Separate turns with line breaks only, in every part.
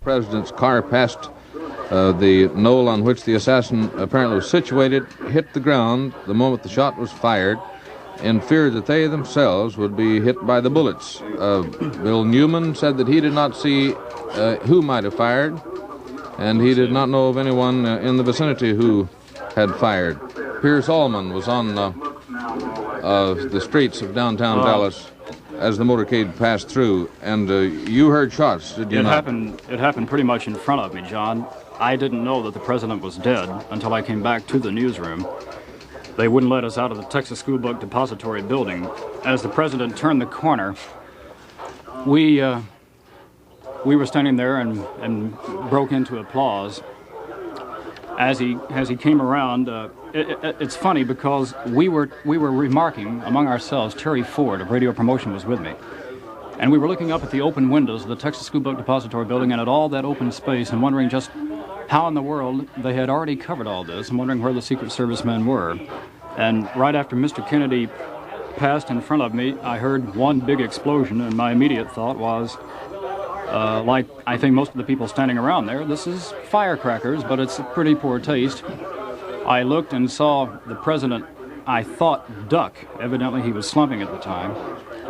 President's car passed the knoll on which the assassin apparently was situated, hit the ground the moment the shot was fired, in fear that they themselves would be hit by the bullets. Bill Newman said that he did not see who might have fired, and he did not know of anyone in the vicinity who had fired. Pierce Allman was on the streets of downtown Dallas as the motorcade passed through, and you heard shots, did you not?
It happened pretty much in front of me, John. I didn't know that the president was dead until I came back to the newsroom. They wouldn't let us out of the Texas School Book Depository building. As the president turned the corner, we were standing there and broke into applause. As he came around, it's funny because we were remarking among ourselves. Terry Ford of Radio Promotion was with me, and we were looking up at the open windows of the Texas School Book Depository building and at all that open space and wondering just how in the world they had already covered all this and wondering where the Secret Service men were. And right after Mr. Kennedy passed in front of me, I heard one big explosion, and my immediate thought was, like I think most of the people standing around there, this is firecrackers, but it's a pretty poor taste. I looked and saw the president, I thought, duck. Evidently he was slumping at the time.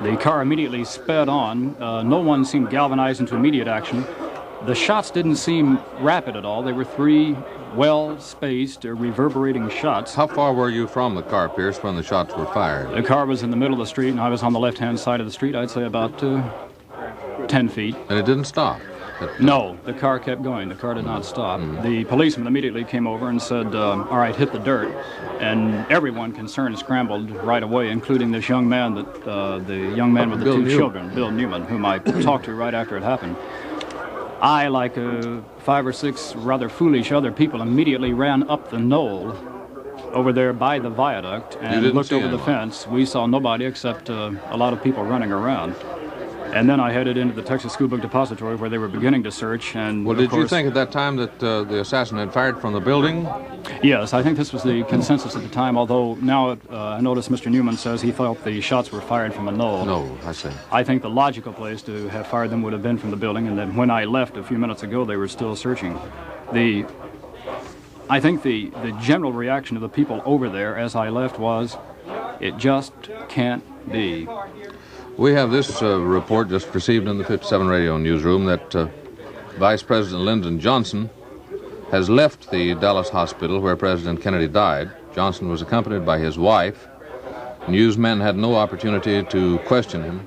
The car immediately sped on. No one seemed galvanized into immediate action. The shots didn't seem rapid at all. They were three well-spaced, reverberating shots.
How far were you from the car, Pierce, when the shots were fired?
The car was in the middle of the street, and I was on the left-hand side of the street, I'd say about 10 feet.
And it didn't stop?
No, the car kept going. The car did not stop. The policeman immediately came over and said, all right, hit the dirt. And everyone concerned scrambled right away, including this young man, the young man with the two children, Bill Newman, whom I talked to right after it happened. I, like 5 or 6 rather foolish other people, immediately ran up the knoll over there by the viaduct and looked over the fence. We saw nobody except a lot of people running around. And then I headed into the Texas School Book Depository where they were beginning to search. And
well, did you think at that time that the assassin had fired from the building?
Yes, I think this was the consensus at the time, although now I notice Mr. Newman says he thought the shots were fired from a knoll.
No, I see.
I think the logical place to have fired them would have been from the building, and then when I left a few minutes ago, they were still searching. I think the general reaction of the people over there as I left was, it just can't be.
We have this report just received in the 57 radio newsroom that Vice President Lyndon Johnson has left the Dallas hospital where President Kennedy died. Johnson was accompanied by his wife. Newsmen had no opportunity to question him.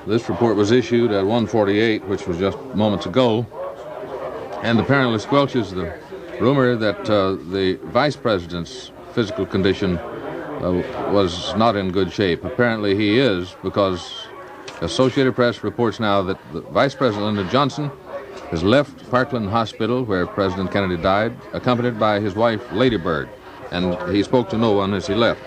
This report was issued at 1:48, which was just moments ago, and apparently squelches the rumor that the Vice President's physical condition was not in good shape. Apparently he is, because Associated Press reports now that the Vice President Lyndon Johnson has left Parkland Hospital, where President Kennedy died, accompanied by his wife, Lady Bird, and he spoke to no one as he left.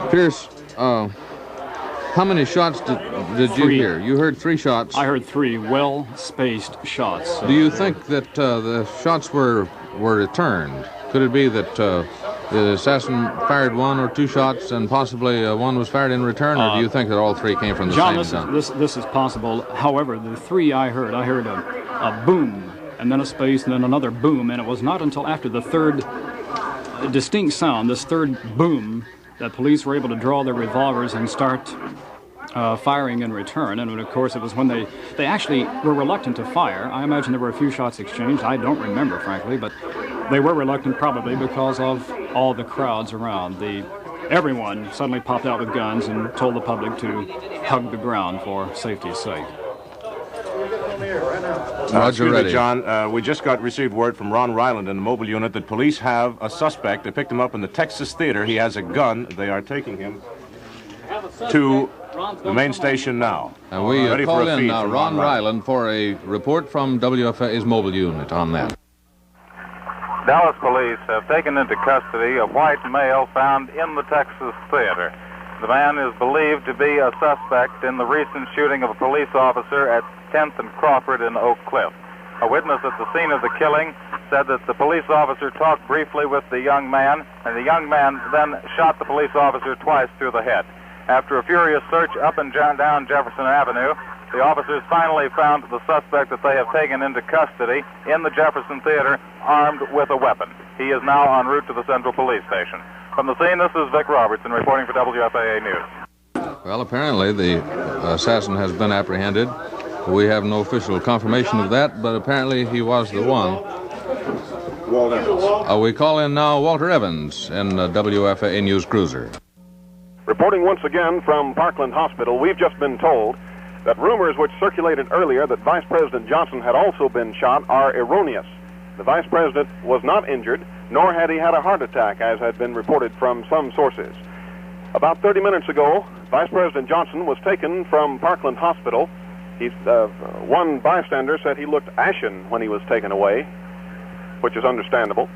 Pierce, how many shots did you hear? You heard 3 shots.
I heard 3 well-spaced shots.
Do you think that the shots were returned? Could it be that the assassin fired 1 or 2 shots and possibly 1 was fired in return, or do you think that all 3 came from the same gun?
John, this is possible. However, the 3 I heard a boom, and then a space, and then another boom, and it was not until after the third distinct sound, this third boom, that police were able to draw their revolvers and start firing in return. And of course, it was when they actually were reluctant to fire. I imagine there were a few shots exchanged. I don't remember, frankly, but they were reluctant probably because of all the crowds around. Everyone suddenly popped out with guns and told the public to hug the ground for safety's sake.
Roger, ready.
John, we just received word from Ron Ryland in the mobile unit that police have a suspect. They picked him up in the Texas Theater. He has a gun. They are taking him to the main station now.
And we call in now Ron Ryland for a report from WFA's mobile unit on that.
Dallas police have taken into custody a white male found in the Texas Theater. The man is believed to be a suspect in the recent shooting of a police officer at 10th and Crawford in Oak Cliff. A witness at the scene of the killing said that the police officer talked briefly with the young man, and the young man then shot the police officer twice through the head. After a furious search up and down Jefferson Avenue, the officers finally found the suspect that they have taken into custody in the Jefferson Theater, armed with a weapon. He is now en route to the Central Police Station. From the scene, this is Vic Robertson reporting for WFAA News.
Well, apparently the assassin has been apprehended. We have no official confirmation of that, but apparently he was the one.
Walter Evans.
We call in now Walter Evans in WFAA News Cruiser.
Reporting once again from Parkland Hospital, we've just been told that rumors which circulated earlier that Vice President Johnson had also been shot are erroneous. The Vice President was not injured, nor had he had a heart attack, as had been reported from some sources. About 30 minutes ago, Vice President Johnson was taken from Parkland Hospital. One bystander said he looked ashen when he was taken away, which is understandable.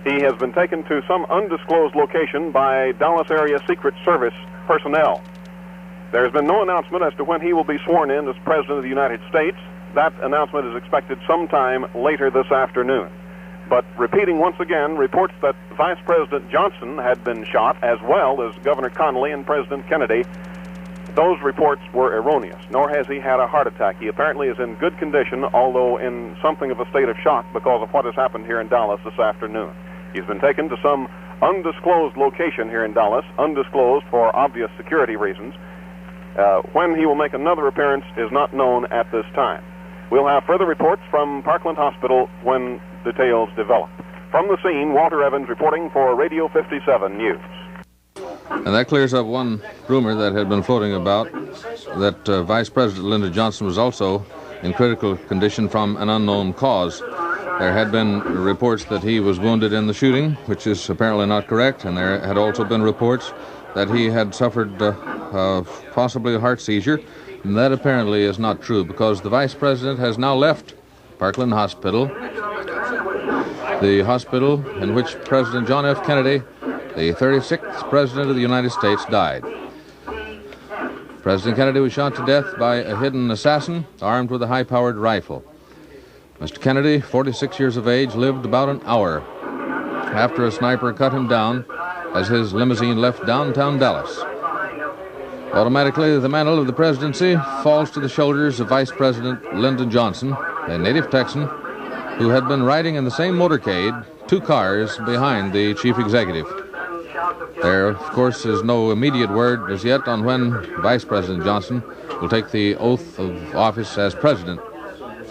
He has been taken to some undisclosed location by Dallas area Secret Service personnel. There has been no announcement as to when he will be sworn in as President of the United States. That announcement is expected sometime later this afternoon. But repeating once again, reports that Vice President Johnson had been shot, as well as Governor Connally and President Kennedy, those reports were erroneous, nor has he had a heart attack. He apparently is in good condition, although in something of a state of shock because of what has happened here in Dallas this afternoon. He's been taken to some undisclosed location here in Dallas, undisclosed for obvious security reasons. When he will make another appearance is not known at this time. We'll have further reports from Parkland Hospital when details develop. From the scene, Walter Evans reporting for Radio 57 News.
And that clears up one rumor that had been floating about, that Vice President Lyndon Johnson was also in critical condition from an unknown cause. There had been reports that he was wounded in the shooting, which is apparently not correct, and there had also been reports that he had suffered possibly a heart seizure, and that apparently is not true, because the Vice President has now left Parkland Hospital, the hospital in which President John F. Kennedy, the 36th President of the United States, died. President Kennedy was shot to death by a hidden assassin armed with a high-powered rifle. Mr. Kennedy, 46 years of age, lived about an hour after a sniper cut him down as his limousine left downtown Dallas. Automatically, the mantle of the presidency falls to the shoulders of Vice President Lyndon Johnson, a native Texan who had been riding in the same motorcade, 2 cars behind the chief executive. There, of course, is no immediate word as yet on when Vice President Johnson will take the oath of office as president.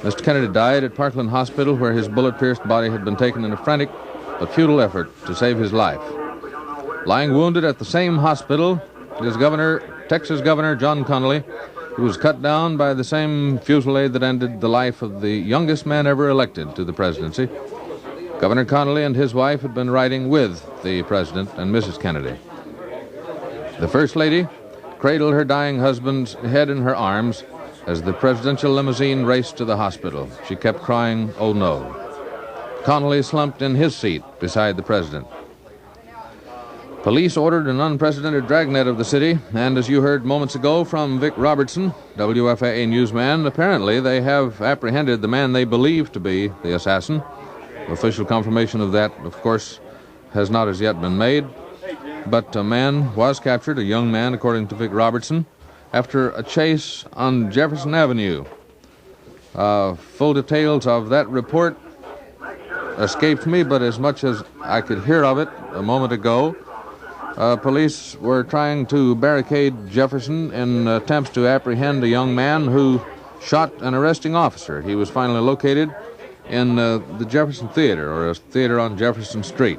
Mr. Kennedy died at Parkland Hospital, where his bullet-pierced body had been taken in a frantic but futile effort to save his life. Lying wounded at the same hospital is Texas Governor John Connally, who was cut down by the same fusillade that ended the life of the youngest man ever elected to the presidency. Governor Connally and his wife had been riding with the President and Mrs. Kennedy. The First Lady cradled her dying husband's head in her arms as the presidential limousine raced to the hospital. She kept crying, "Oh no." Connally slumped in his seat beside the President. Police ordered an unprecedented dragnet of the city, and as you heard moments ago from Vic Robertson, WFAA newsman, apparently they have apprehended the man they believe to be the assassin. Official confirmation of that, of course, has not as yet been made, but a man was captured, a young man, according to Vic Robertson, after a chase on Jefferson Avenue. Full details of that report escaped me, but as much as I could hear of it a moment ago, police were trying to barricade Jefferson in attempts to apprehend a young man who shot an arresting officer. He was finally located in the Jefferson Theater, or a theater on Jefferson Street.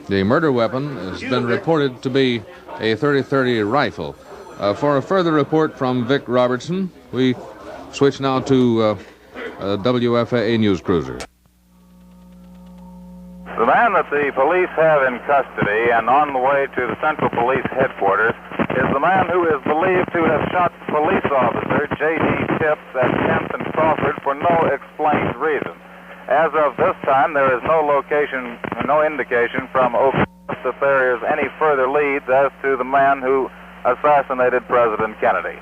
The murder weapon has been reported to be a .30-30 rifle. For a further report from Vic Robertson, we switch now to WFAA News Cruiser.
The man that the police have in custody and on the way to the Central Police Headquarters is the man who is believed to have shot police officer J.D. Tips at 10th and Crawford for no explained reason. As of this time, there is no indication from Oak that there is any further leads as to the man who assassinated President Kennedy.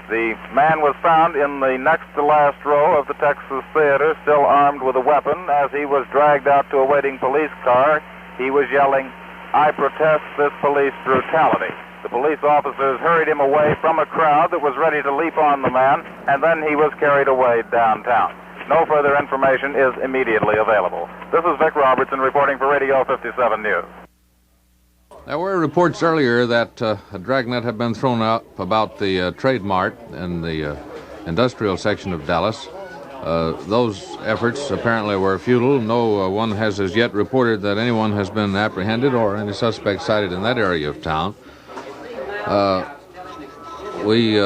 The man was found in the next to last row of the Texas Theater, still armed with a weapon. As he was dragged out to a waiting police car, he was yelling, "I protest this police brutality." The police officers hurried him away from a crowd that was ready to leap on the man, and then he was carried away downtown. No further information is immediately available. This is Vic Robertson reporting for Radio 57 News.
There were reports earlier that a dragnet had been thrown up about the Trade Mart in the industrial section of Dallas. Those efforts apparently were futile. No one has as yet reported that anyone has been apprehended or any suspect cited in that area of town. We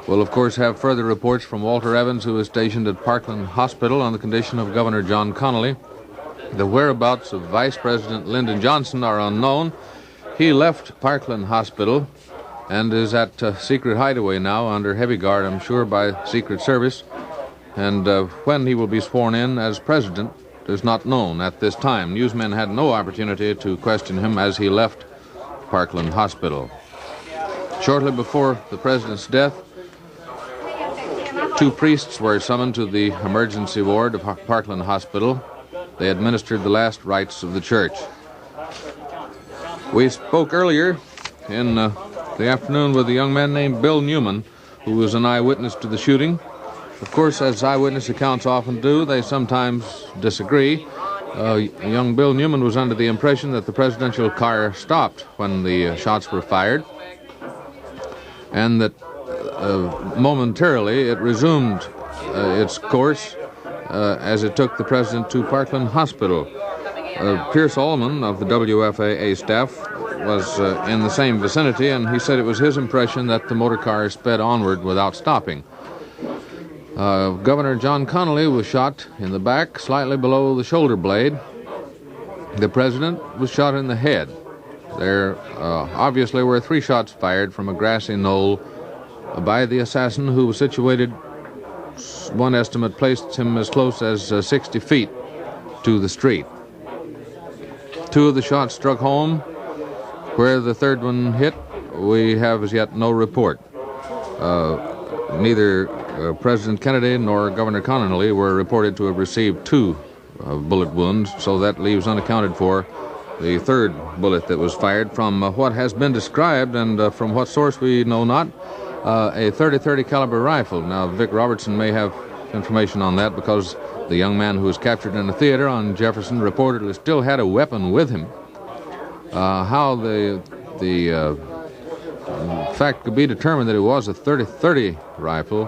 will, of course, have further reports from Walter Evans, who is stationed at Parkland Hospital on the condition of Governor John Connally. The whereabouts of Vice President Lyndon Johnson are unknown. He left Parkland Hospital and is at secret hideaway now under heavy guard, I'm sure, by Secret Service. And when he will be sworn in as president is not known at this time. Newsmen had no opportunity to question him as he left Parkland Hospital. Shortly before the president's death, 2 priests were summoned to the emergency ward of Parkland Hospital. They administered the last rites of the church. We spoke earlier in the afternoon with a young man named Bill Newman, who was an eyewitness to the shooting. Of course, as eyewitness accounts often do, they sometimes disagree. Young Bill Newman was under the impression that the presidential car stopped when the shots were fired, and that momentarily it resumed its course as it took the president to Parkland Hospital. Pierce Allman of the WFAA staff was in the same vicinity, and he said it was his impression that the motor car sped onward without stopping. Governor John Connally was shot in the back, slightly below the shoulder blade. The president was shot in the head. There obviously were 3 shots fired from a grassy knoll by the assassin, who was situated, one estimate placed him as close as 60 feet to the street. 2 of the shots struck home. Where the 3rd one hit, we have as yet no report. Neither President Kennedy nor Governor Connally were reported to have received 2 bullet wounds, so that leaves unaccounted for the 3rd bullet that was fired from what has been described, and from what source we know not, a .30 caliber rifle. Now, Vic Robertson may have information on that, because the young man who was captured in the theater on Jefferson reportedly still had a weapon with him. How the fact could be determined that it was a .30 rifle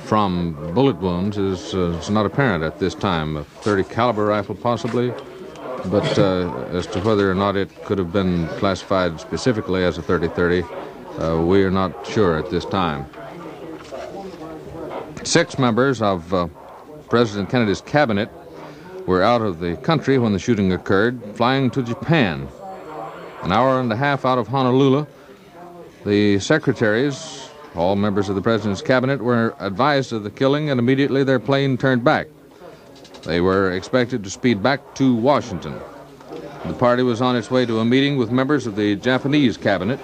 from bullet wounds is not apparent at this time. A .30 caliber rifle possibly, but as to whether or not it could have been classified specifically as a .30, we are not sure at this time. 6 members of President Kennedy's cabinet were out of the country when the shooting occurred, flying to Japan. An hour and a half out of Honolulu, the secretaries, all members of the president's cabinet, were advised of the killing, and immediately their plane turned back. They were expected to speed back to Washington. The party was on its way to a meeting with members of the Japanese cabinet.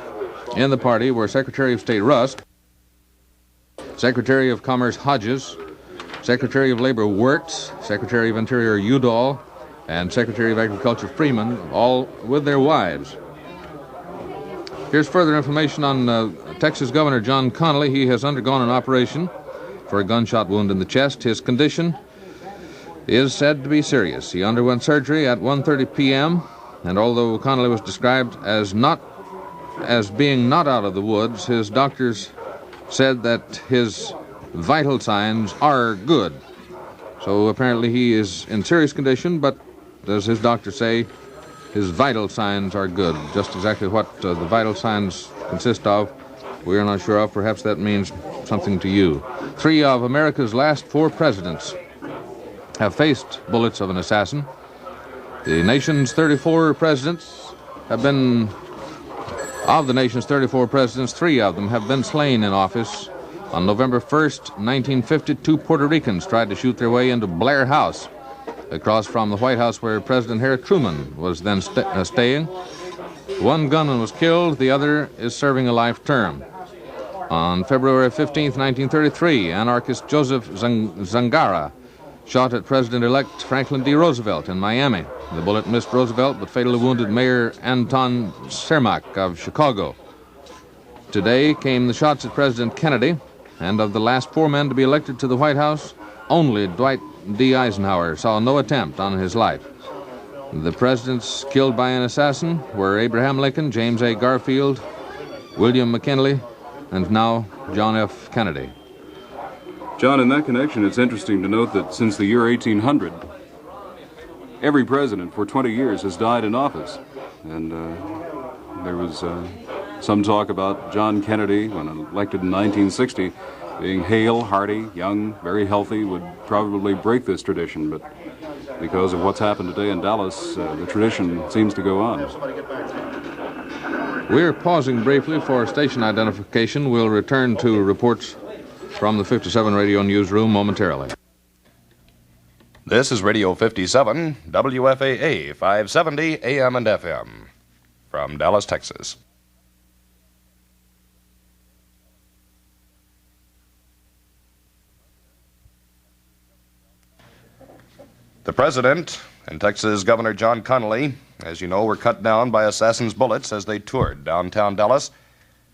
In the party were Secretary of State Rusk, Secretary of Commerce Hodges, Secretary of Labor Wirtz, Secretary of Interior Udall, and Secretary of Agriculture Freeman, all with their wives. Here's further information on Texas Governor John Connally. He has undergone an operation for a gunshot wound in the chest. His condition is said to be serious. He underwent surgery at 1:30 p.m., and although Connally was described as being not out of the woods, his doctors said that his vital signs are good. So apparently he is in serious condition, but as his doctors say, his vital signs are good. Just exactly what the vital signs consist of, we are not sure of. Perhaps that means something to you. 3 of America's last 4 presidents have faced bullets of an assassin. The nation's 34 presidents have been... Of the nation's 34 presidents, 3 of them have been slain in office. On November 1st, 1950, 2 Puerto Ricans tried to shoot their way into Blair House, across from the White House where President Harry Truman was then staying. 1 gunman was killed, the other is serving a life term. On February 15th, 1933, anarchist Joseph Zangara shot at President-elect Franklin D. Roosevelt in Miami. The bullet missed Roosevelt, but fatally wounded Mayor Anton Cermak of Chicago. Today came the shots at President Kennedy, and of the last 4 men to be elected to the White House, only Dwight D. Eisenhower saw no attempt on his life. The presidents killed by an assassin were Abraham Lincoln, James A. Garfield, William McKinley, and now John F. Kennedy.
John, in that connection, it's interesting to note that since the year 1800, every president for 20 years has died in office. And there was some talk about John Kennedy, when elected in 1960, being hale, hearty, young, very healthy, would probably break this tradition. But because of what's happened today in Dallas, the tradition seems to go on.
We're pausing briefly for station identification. We'll return to reports from the 57 Radio newsroom momentarily.
This is Radio 57, WFAA 570 AM and FM, from Dallas, Texas. The President and Texas Governor John Connally, as you know, were cut down by assassins' bullets as they toured downtown Dallas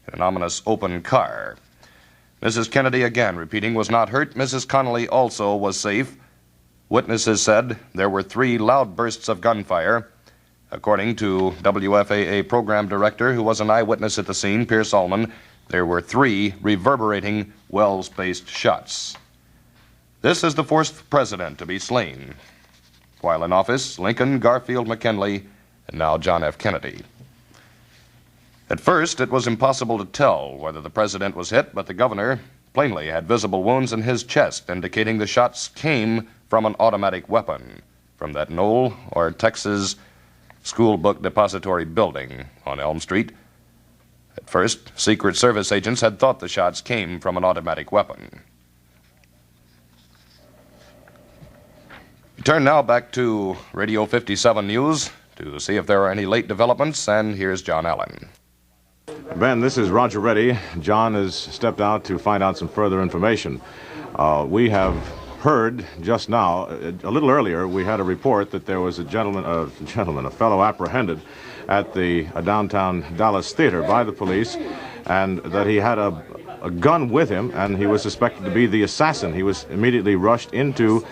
in an ominous open car. Mrs. Kennedy, again repeating, was not hurt. Mrs. Connally also was safe. Witnesses said there were 3 loud bursts of gunfire. According to WFAA program director, who was an eyewitness at the scene, Pierce Allman, there were 3 reverberating, well-spaced shots. This is the 4th president to be slain. While in office, Lincoln, Garfield, McKinley, and now John F. Kennedy. At first, it was impossible to tell whether the president was hit, but the governor plainly had visible wounds in his chest, indicating the shots came from an automatic weapon from that Knoll or Texas School Book Depository building on Elm Street. At first, Secret Service agents had thought the shots came from an automatic weapon. We turn now back to Radio 57 News to see if there are any late developments, and here's John Allen.
Ben, this is Roger Reddy. John has stepped out to find out some further information. We have heard just now, a little earlier, we had a report that there was a fellow apprehended at the downtown Dallas theater by the police, and that he had a gun with him, and he was suspected to be the assassin. He was immediately rushed into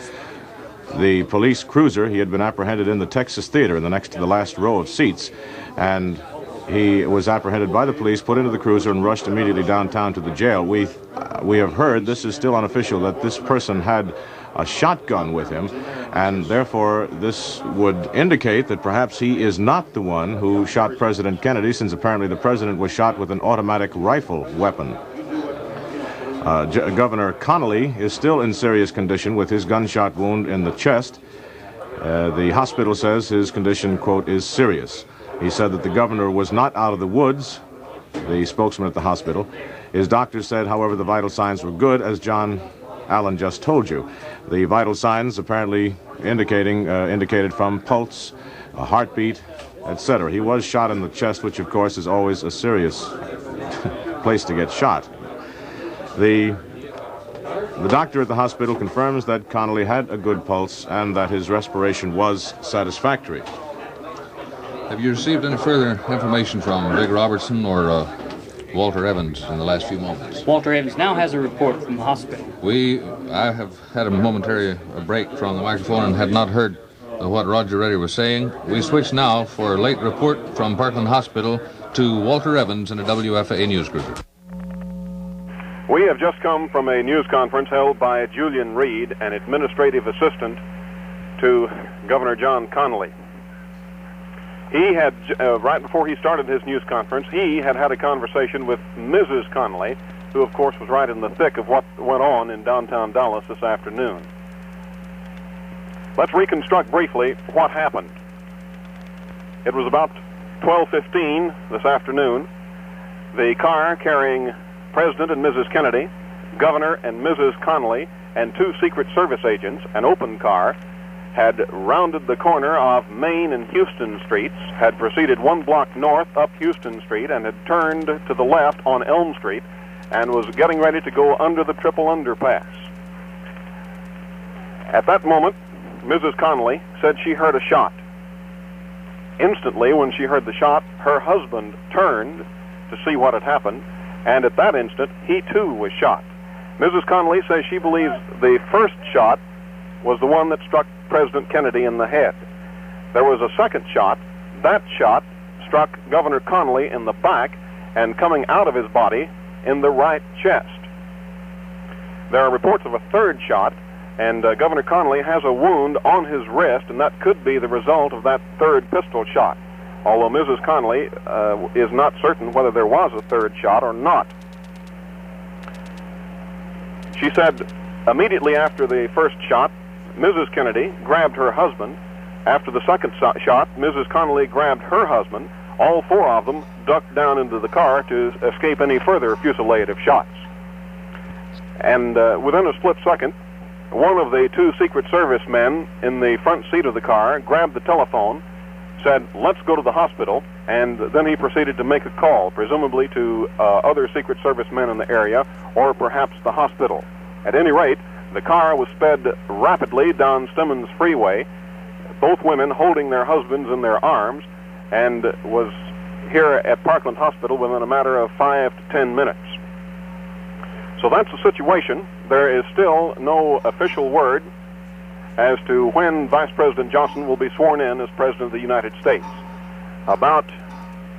the police cruiser. He had been apprehended in the Texas theater in the next to the last row of seats, and he was apprehended by the police, put into the cruiser, and rushed immediately downtown to the jail. We have heard, this is still unofficial, that this person had a shotgun with him, and therefore this would indicate that perhaps he is not the one who shot President Kennedy, since apparently the president was shot with an automatic rifle weapon. Governor Connally is still in serious condition with his gunshot wound in the chest. The hospital says his condition, quote, is serious. He said that the governor was not out of the woods, the spokesman at the hospital. His doctor said, however, the vital signs were good, as John Allen just told you. The vital signs apparently indicated from pulse, a heartbeat, etc. He was shot in the chest, which of course is always a serious place to get shot. The doctor at the hospital confirms that Connally had a good pulse and that his respiration was satisfactory.
Have you received any further information from Big Robertson or Walter Evans in the last few moments?
Walter Evans now has a report from the hospital.
I have had a momentary break from the microphone and had not heard what Roger Reddy was saying. We switch now for a late report from Parkland Hospital to Walter Evans in a WFAA news cruiser.
We have just come from a news conference held by Julian Reed, an administrative assistant to Governor John Connally. He had, right before he started his news conference, he had a conversation with Mrs. Connally, who of course was right in the thick of what went on in downtown Dallas this afternoon. Let's reconstruct briefly what happened. It was about 12:15 this afternoon. The car carrying President and Mrs. Kennedy, Governor and Mrs. Connally, and 2 Secret Service agents, an open car, had rounded the corner of Main and Houston Streets, had proceeded 1 block north up Houston Street, and had turned to the left on Elm Street, and was getting ready to go under the triple underpass. At that moment, Mrs. Connally said she heard a shot. Instantly, when she heard the shot, her husband turned to see what had happened, and at that instant, he too was shot. Mrs. Connolly says she believes the first shot was the one that struck President Kennedy in the head. There was a second shot. That shot struck Governor Connolly in the back and coming out of his body in the right chest. There are reports of a third shot, and Governor Connolly has a wound on his wrist, and that could be the result of that third pistol shot, although Mrs. Connolly is not certain whether there was a third shot or not. She said immediately after the first shot, Mrs. Kennedy grabbed her husband. After the second shot, Mrs. Connolly grabbed her husband. All four of them ducked down into the car to escape any further fusillade of shots. And within a split second, one of the two Secret Service men in the front seat of the car grabbed the telephone, said, "Let's go to the hospital," and then he proceeded to make a call, presumably to other Secret Service men in the area, or perhaps the hospital. At any rate, the car was sped rapidly down Stemmons Freeway, both women holding their husbands in their arms, and was here at Parkland Hospital within a matter of 5 to 10 minutes. So that's the situation. There is still no official word as to when Vice President Johnson will be sworn in as President of the United States. About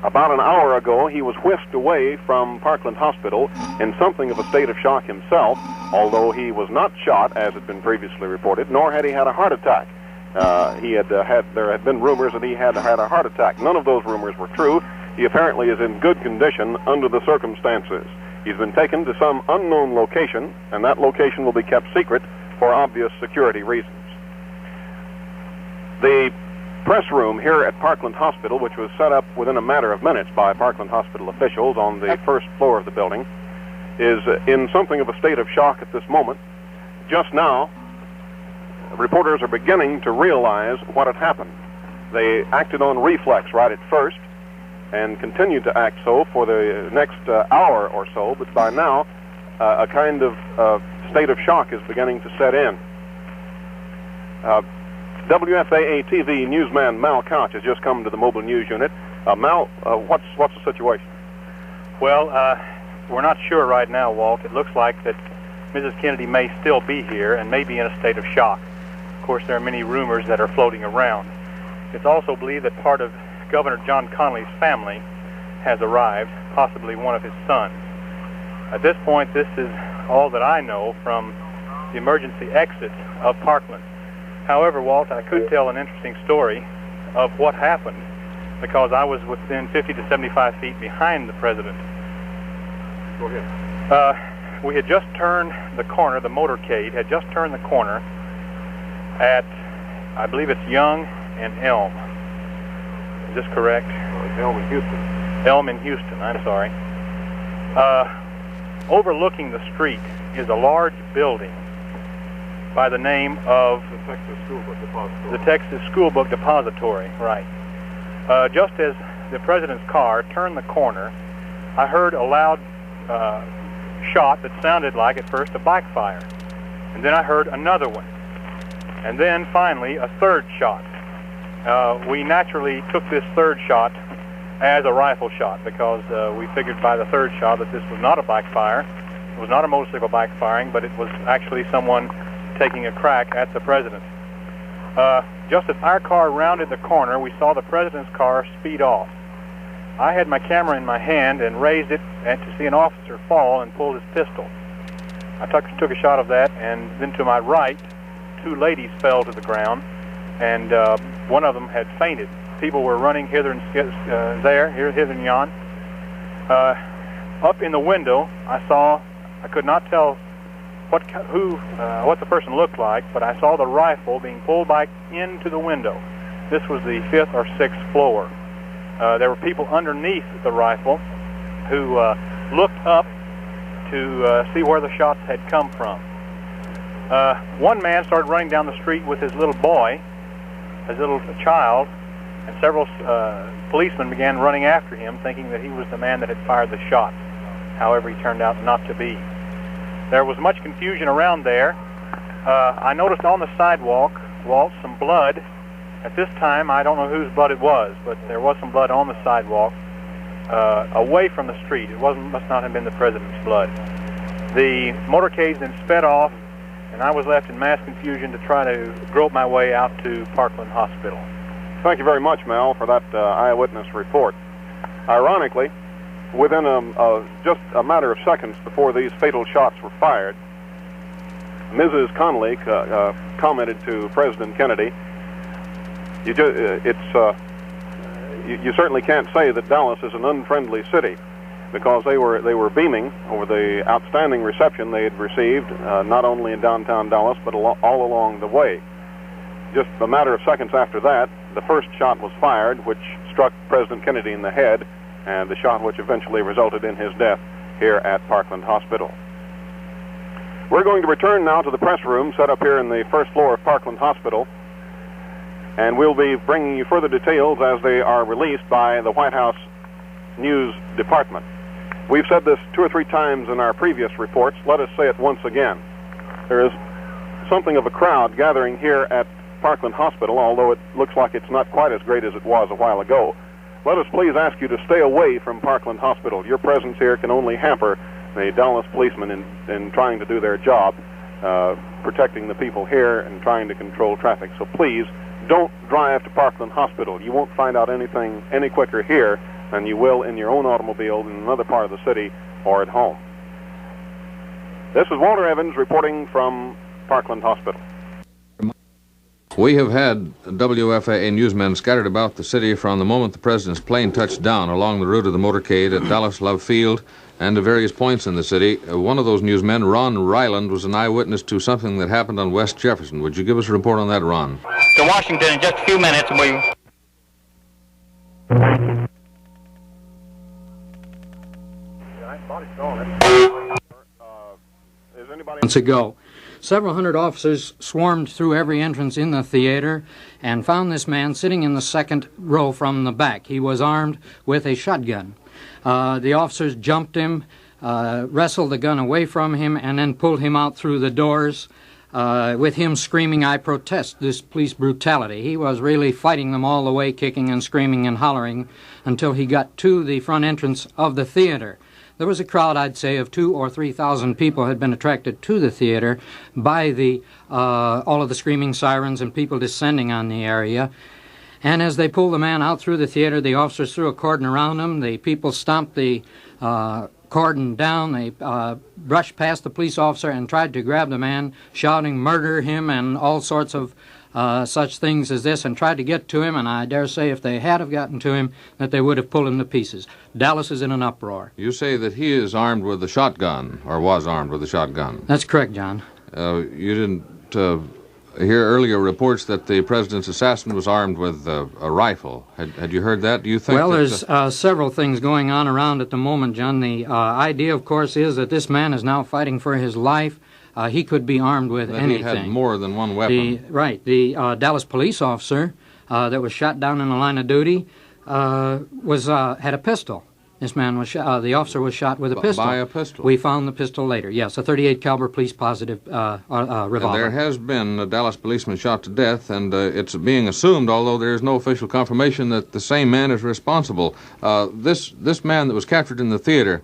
an hour ago, he was whisked away from Parkland Hospital in something of a state of shock himself, although he was not shot, as had been previously reported, nor had he had a heart attack. There had been rumors that he had had a heart attack. None of those rumors were true. He apparently is in good condition under the circumstances. He's been taken to some unknown location, and that location will be kept secret for obvious security reasons. The press room here at Parkland Hospital, which was set up within a matter of minutes by Parkland Hospital officials on the first floor of the building, is in something of a state of shock at this moment. Just now, reporters are beginning to realize what had happened. They acted on reflex right at first and continued to act so for the next hour or so, but by now a kind of state of shock is beginning to set in. WFAA-TV newsman Mal Couch has just come to the mobile news unit. Mal, what's the situation?
Well, we're not sure right now, Walt. It looks like that Mrs. Kennedy may still be here and may be in a state of shock. Of course, there are many rumors that are floating around. It's also believed that part of Governor John Connolly's family has arrived, possibly one of his sons. At this point, this is all that I know from the emergency exit of Parkland. However, Walt, I could tell an interesting story of what happened because I was within 50 to 75 feet behind the president.
Go ahead.
We had just turned the corner, the motorcade had just turned the corner at, I believe it's Young and Elm. Is this correct?
Elm in Houston.
Elm in Houston, I'm sorry. Overlooking the street is a large building by the name of
the Texas School Book Depository.
The Texas School Book Depository, right. Just as the president's car turned the corner, I heard a loud shot that sounded like, at first, a backfire. And then I heard another one. And then, finally, a third shot. We naturally took this third shot as a rifle shot because we figured by the third shot that this was not a backfire. It was not a motorcycle backfiring, but it was actually someone taking a crack at the president. Just as our car rounded the corner, we saw the president's car speed off. I had my camera in my hand and raised it to see an officer fall and pull his pistol. I took a shot of that, and then to my right, two ladies fell to the ground, and one of them had fainted. People were running hither and hither and yon. Up in the window, I could not tell what the person looked like, but I saw the rifle being pulled back into the window. This was the 5th or 6th floor. There were people underneath the rifle who looked up to see where the shots had come from. One man started running down the street with his little boy, his little child, and several policemen began running after him, thinking that he was the man that had fired the shots. However, he turned out not to be. There was much confusion around there. I noticed on the sidewalk, Walt, some blood At this time, I don't know whose blood it was, but there was some blood on the sidewalk away from the street. It must not have been the president's blood. The motorcade then sped off, and I was left in mass confusion to try to grope my way out to Parkland Hospital.
Thank you very much, Mel, for that eyewitness report. Ironically, within just a matter of seconds before these fatal shots were fired, Mrs. Connolly commented to President Kennedy, you certainly can't say that Dallas is an unfriendly city, because they were beaming over the outstanding reception they had received, not only in downtown Dallas, but all along the way. Just a matter of seconds after that, the first shot was fired, which struck President Kennedy in the head, and the shot which eventually resulted in his death here at Parkland Hospital. We're going to return now to the press room set up here in the first floor of Parkland Hospital, and we'll be bringing you further details as they are released by the White House News Department. We've said this 2 or 3 times in our previous reports. Let us say it once again. There is something of a crowd gathering here at Parkland Hospital, although it looks like it's not quite as great as it was a while ago. Let us please ask you to stay away from Parkland Hospital. Your presence here can only hamper the Dallas policemen in trying to do their job, protecting the people here and trying to control traffic. So please, don't drive to Parkland Hospital. You won't find out anything any quicker here than you will in your own automobile in another part of the city or at home. This is Walter Evans reporting from Parkland Hospital.
We have had WFAA newsmen scattered about the city from the moment the president's plane touched down along the route of the motorcade at Dallas Love Field and to various points in the city. One of those newsmen, Ron Ryland, was an eyewitness to something that happened on West Jefferson. Would you give us a report on that, Ron?
To Washington in just a few minutes, and we...
Months ago, several hundred officers swarmed through every entrance in the theater and found this man sitting in the second row from the back. He was armed with a shotgun. The officers jumped him, wrestled the gun away from him, and then pulled him out through the doors with him screaming, "I protest this police brutality." He was really fighting them all the way, kicking and screaming and hollering until he got to the front entrance of the theater. There was a crowd, I'd say, of 2,000 or 3,000 people had been attracted to the theater by all of the screaming sirens and people descending on the area. And as they pulled the man out through the theater, the officers threw a cordon around him. The people stomped the cordon down. They brushed past the police officer and tried to grab the man, shouting, "Murder him," and all sorts of such things as this, and tried to get to him, and I dare say if they had have gotten to him, that they would have pulled him to pieces. Dallas is in an uproar.
You say that he is armed with a shotgun, or was armed with a shotgun.
That's correct, John.
You didn't hear earlier reports that the president's assassin was armed with a rifle. Had you heard that? Do you think?
Well, there's several things going on around at the moment, John. The idea, of course, is that this man is now fighting for his life. He could be armed with anything.
He had more than one weapon.
The Dallas police officer that was shot down in the line of duty had a pistol. This man was the officer was shot with a pistol.
By a pistol?
We found the pistol later. Yes, a .38 caliber police positive revolver.
And there has been a Dallas policeman shot to death, and it's being assumed, although there is no official confirmation, that the same man is responsible. This man that was captured in the theater,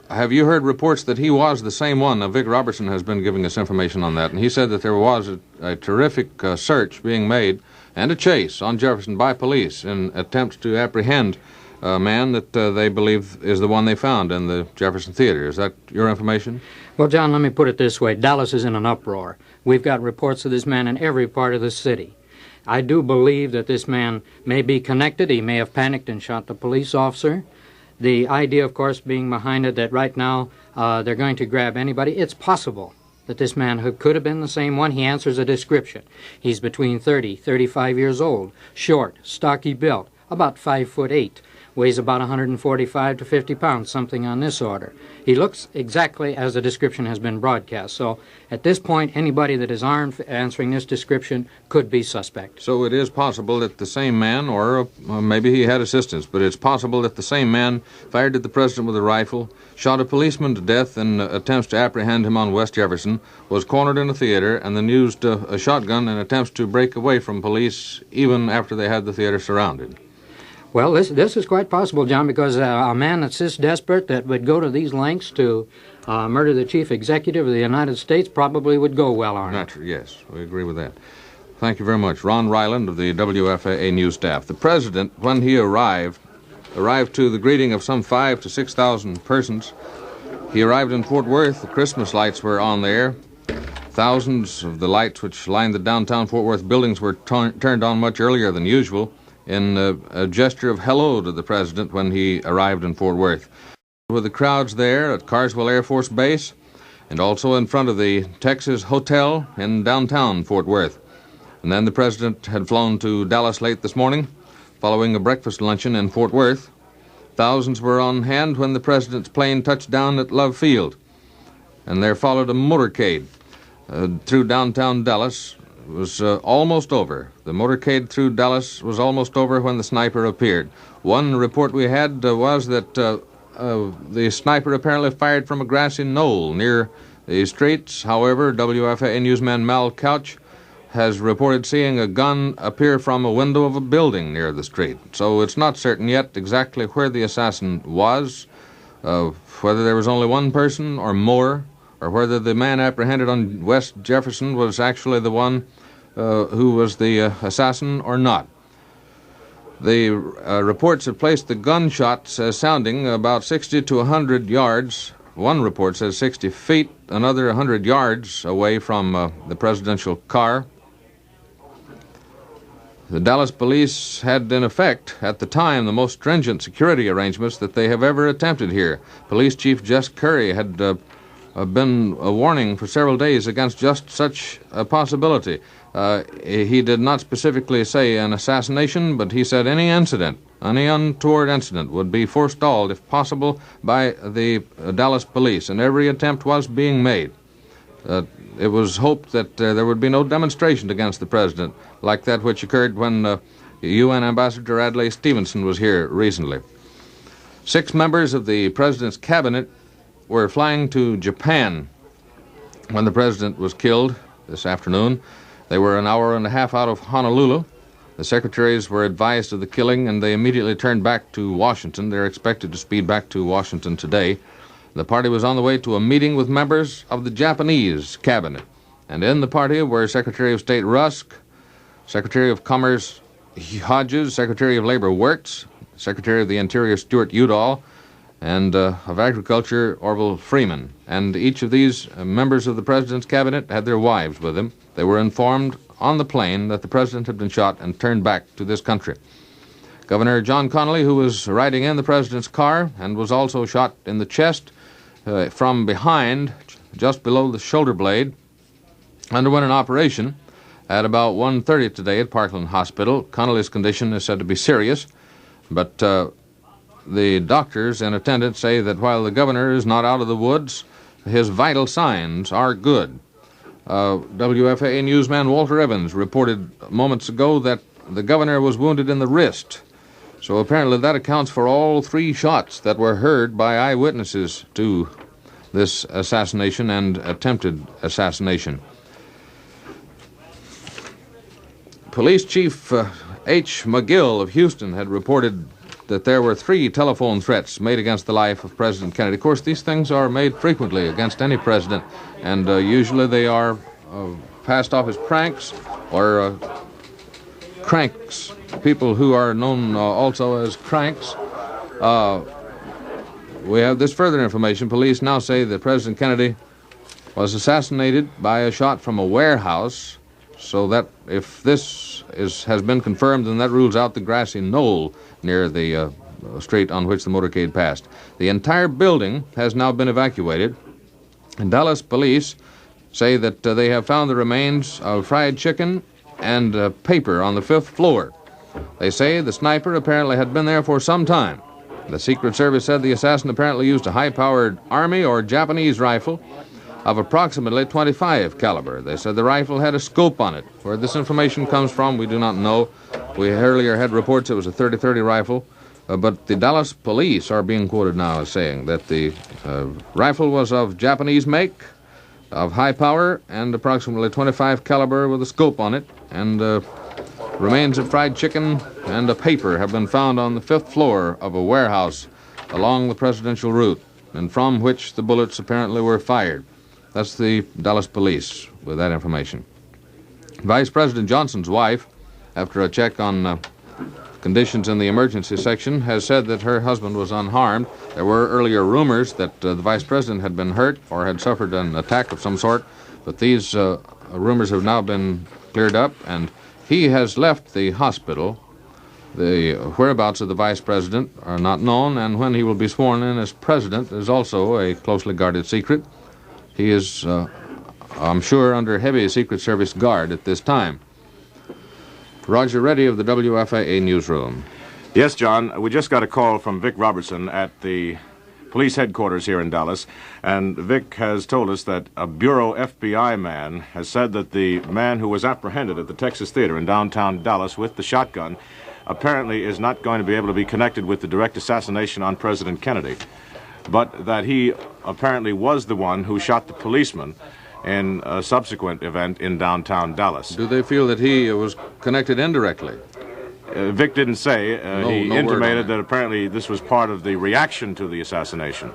have you heard reports that he was the same one? Now, Vic Robertson has been giving us information on that, and he said that there was a terrific search being made and a chase on Jefferson by police in attempts to apprehend a man that they believe is the one they found in the Jefferson Theater. Is that your information?
Well, John, let me put it this way. Dallas is in an uproar. We've got reports of this man in every part of the city. I do believe that this man may be connected. He may have panicked and shot the police officer. The idea, of course, being behind it that right now they're going to grab anybody. It's possible that this man could have been the same one. He answers a description. He's between 30, 35 years old, short, stocky built, about 5'8", weighs about 145 to 50 pounds, something on this order. He looks exactly as the description has been broadcast. So at this point, anybody that is armed answering this description could be suspect.
So it is possible that the same man, or maybe he had assistance, but it's possible that the same man fired at the president with a rifle, shot a policeman to death in attempts to apprehend him on West Jefferson, was cornered in a theater, and then used a shotgun in attempts to break away from police even after they had the theater surrounded.
Well, this is quite possible, John, because a man that's this desperate that would go to these lengths to murder the chief executive of the United States probably would go well armed.
Naturally, yes, we agree with that. Thank you very much. Ron Ryland of the WFAA news staff. The president, when he arrived to the greeting of some 5,000 to 6,000 persons. He arrived in Fort Worth. The Christmas lights were on there. Thousands of the lights which lined the downtown Fort Worth buildings were turned on much earlier than usual in a gesture of hello to the president when he arrived in Fort Worth. With the crowds there at Carswell Air Force Base and also in front of the Texas Hotel in downtown Fort Worth. And then the president had flown to Dallas late this morning, following a breakfast luncheon in Fort Worth. Thousands were on hand when the president's plane touched down at Love Field. And there followed a motorcade through downtown Dallas. It was almost over. The motorcade through Dallas was almost over when the sniper appeared. One report we had was that the sniper apparently fired from a grassy knoll near the streets. However, WFAA newsman Mal Couch has reported seeing a gun appear from a window of a building near the street. So it's not certain yet exactly where the assassin was, whether there was only one person or more, or whether the man apprehended on West Jefferson was actually the one who was the assassin or not. The reports have placed the gunshots as sounding about 60 to 100 yards. One report says 60 feet, another 100 yards away from the presidential car. The Dallas police had, in effect, at the time, the most stringent security arrangements that they have ever attempted here. Police Chief Jess Curry had been warning for several days against just such a possibility. He did not specifically say an assassination, but he said any incident, any untoward incident, would be forestalled, if possible, by the Dallas police, and every attempt was being made. It was hoped that there would be no demonstration against the president, like that which occurred when UN Ambassador Adlai Stevenson was here recently. 6 members of the president's cabinet were flying to Japan when the president was killed this afternoon. They were an hour and a half out of Honolulu. The secretaries were advised of the killing, and they immediately turned back to Washington. They're expected to speed back to Washington today. The party was on the way to a meeting with members of the Japanese cabinet. And in the party were Secretary of State Rusk, Secretary of Commerce Hodges, Secretary of Labor Wirtz, Secretary of the Interior Stuart Udall, and of Agriculture Orville Freeman. And each of these members of the president's cabinet had their wives with them. They were informed on the plane that the president had been shot and turned back to this country. Governor John Connally, who was riding in the president's car and was also shot in the chest from behind, just below the shoulder blade, underwent an operation at about 1:30 today at Parkland Hospital. Connally's condition is said to be serious, but the doctors in attendance say that while the governor is not out of the woods, his vital signs are good. WFAA newsman Walter Evans reported moments ago that the governor was wounded in the wrist. So apparently that accounts for all 3 shots that were heard by eyewitnesses to this assassination and attempted assassination. Police Chief H. McGill of Houston had reported that there were 3 telephone threats made against the life of President Kennedy. Of course, these things are made frequently against any president, and usually they are passed off as pranks or cranks, people who are known also as cranks. We have this further information. Police now say that President Kennedy was assassinated by a shot from a warehouse, so that if this has been confirmed, then that rules out the grassy knoll near the street on which the motorcade passed. The entire building has now been evacuated, and Dallas police say that they have found the remains of fried chicken and paper on the 5th floor. They say the sniper apparently had been there for some time. The Secret Service said the assassin apparently used a high-powered Army or Japanese rifle of approximately .25 caliber. They said the rifle had a scope on it. Where this information comes from, we do not know. We earlier had reports it was a .30-30 rifle, but the Dallas police are being quoted now as saying that the rifle was of Japanese make, of high power, and approximately .25 caliber with a scope on it, and remains of fried chicken and a paper have been found on the 5th floor of a warehouse along the presidential route, and from which the bullets apparently were fired. That's the Dallas police with that information. Vice President Johnson's wife, after a check on conditions in the emergency section, has said that her husband was unharmed. There were earlier rumors that the vice president had been hurt or had suffered an attack of some sort, but these rumors have now been cleared up, and he has left the hospital. The whereabouts of the vice president are not known, and when he will be sworn in as president is also a closely guarded secret. He is, I'm sure, under heavy Secret Service guard at this time. Roger Reddy of the WFAA newsroom.
Yes, John, we just got a call from Vic Robertson at the police headquarters here in Dallas, and Vic has told us that a Bureau FBI man has said that the man who was apprehended at the Texas Theater in downtown Dallas with the shotgun apparently is not going to be able to be connected with the direct assassination on President Kennedy, but that he apparently was the one who shot the policeman in a subsequent event in downtown Dallas.
Do they feel that he was connected indirectly?
Vic didn't say. He
no
intimated that apparently this was part of the reaction to the assassination.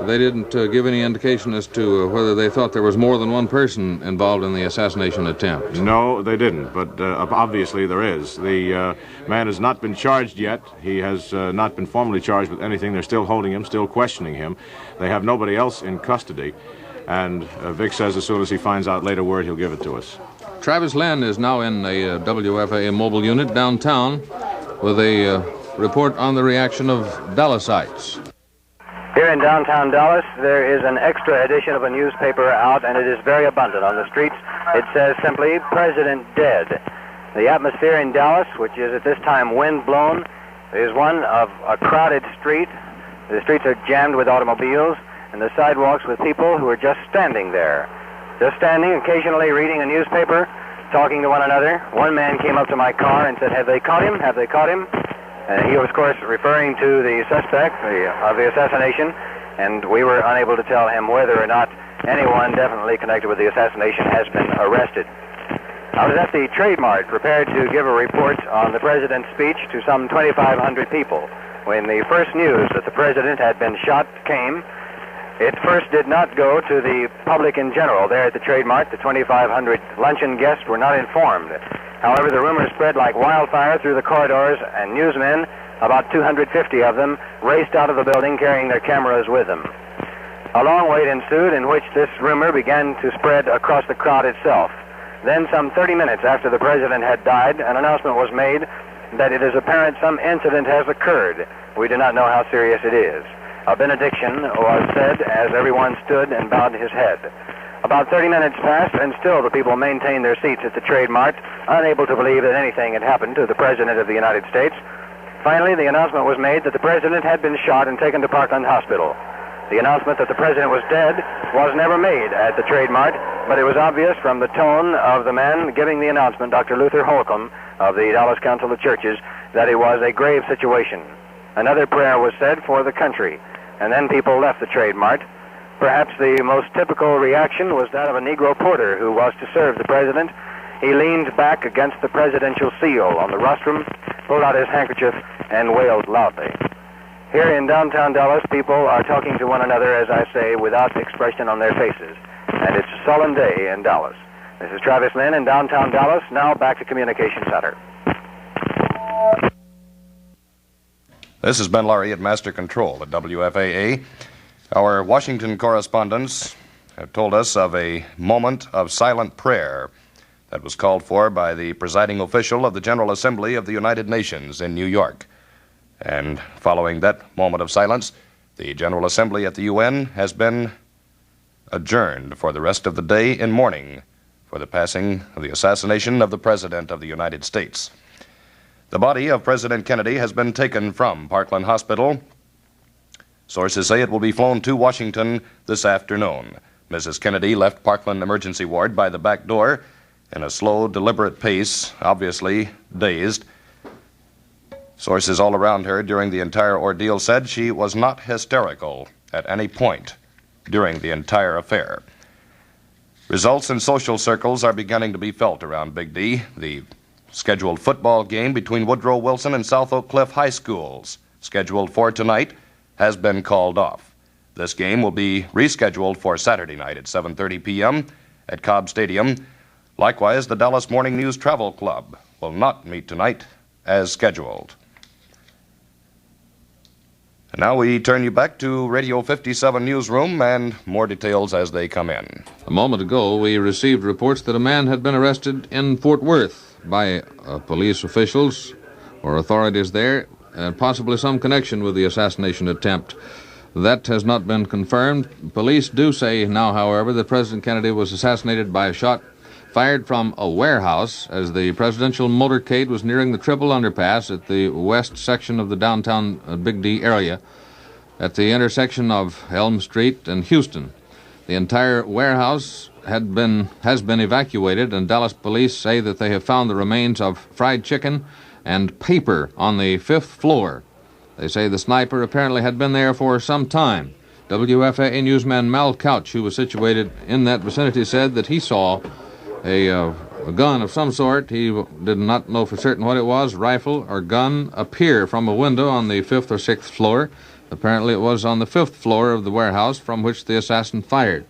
They didn't give any indication as to whether they thought there was more than one person involved in the assassination attempt.
No, they didn't, but obviously there is. The man has not been charged yet. He has not been formally charged with anything. They're still holding him, still questioning him. They have nobody else in custody, and Vic says as soon as he finds out later word, he'll give it to us.
Travis Lynn is now in a WFAA mobile unit downtown with a report on the reaction of Dallasites.
Here in downtown Dallas, there is an extra edition of a newspaper out, and it is very abundant on the streets. It says simply, President Dead. The atmosphere in Dallas, which is at this time wind-blown, is one of a crowded street. The streets are jammed with automobiles, and the sidewalks with people who are just standing there. Just standing, occasionally reading a newspaper, talking to one another. One man came up to my car and said, "Have they caught him? Have they caught him?" He was, of course, referring to the suspect of the assassination, and we were unable to tell him whether or not anyone definitely connected with the assassination has been arrested. I was at the Trade Mart prepared to give a report on the president's speech to some 2,500 people. When the first news that the president had been shot came, it first did not go to the public in general there at the Trade Mart. The 2,500 luncheon guests were not informed. However, the rumor spread like wildfire through the corridors, and newsmen, about 250 of them, raced out of the building carrying their cameras with them. A long wait ensued in which this rumor began to spread across the crowd itself. Then, some 30 minutes after the president had died, an announcement was made that it is apparent some incident has occurred. We do not know how serious it is. A benediction was said as everyone stood and bowed his head. About 30 minutes passed, and still the people maintained their seats at the Trade Mart, unable to believe that anything had happened to the President of the United States. Finally, the announcement was made that the President had been shot and taken to Parkland Hospital. The announcement that the President was dead was never made at the Trade Mart, but it was obvious from the tone of the man giving the announcement, Dr. Luther Holcomb of the Dallas Council of Churches, that it was a grave situation. Another prayer was said for the country, and then people left the Trade Mart. Perhaps the most typical reaction was that of a Negro porter who was to serve the president. He leaned back against the presidential seal on the rostrum, pulled out his handkerchief, and wailed loudly. Here in downtown Dallas, people are talking to one another, as I say, without expression on their faces. And it's a solemn day in Dallas. This is Travis Lynn in downtown Dallas. Now back to Communication Center.
This is Ben Laurie at Master Control at WFAA. Our Washington correspondents have told us of a moment of silent prayer that was called for by the presiding official of the General Assembly of the United Nations in New York. And following that moment of silence, the General Assembly at the UN has been adjourned for the rest of the day in mourning for the passing of the assassination of the President of the United States. The body of President Kennedy has been taken from Parkland Hospital. Sources say it will be flown to Washington this afternoon. Mrs. Kennedy left Parkland Emergency Ward by the back door in a slow, deliberate pace, obviously dazed. Sources all around her during the entire ordeal said she was not hysterical at any point during the entire affair. Results in social circles are beginning to be felt around Big D. The scheduled football game between Woodrow Wilson and South Oak Cliff High Schools, scheduled for tonight, has been called off. This game will be rescheduled for Saturday night at 7:30 p.m. at Cobb Stadium. Likewise, the Dallas Morning News Travel Club will not meet tonight as scheduled. And now we turn you back to Radio 57 Newsroom and more details as they come in.
A moment ago, we received reports that a man had been arrested in Fort Worth by police officials or authorities there, and possibly some connection with the assassination attempt. That has not been confirmed. Police do say now, however, that President Kennedy was assassinated by a shot fired from a warehouse as the presidential motorcade was nearing the triple underpass at the west section of the downtown Big D area at the intersection of Elm Street and Houston. The entire warehouse has been evacuated, and Dallas police say that they have found the remains of fried chicken and paper on the 5th floor. They say the sniper apparently had been there for some time. WFAA newsman Mal Couch, who was situated in that vicinity, said that he saw a gun of some sort. He did not know for certain what it was, rifle or gun, appear from a window on the 5th or 6th floor. Apparently it was on the 5th floor of the warehouse from which the assassin fired.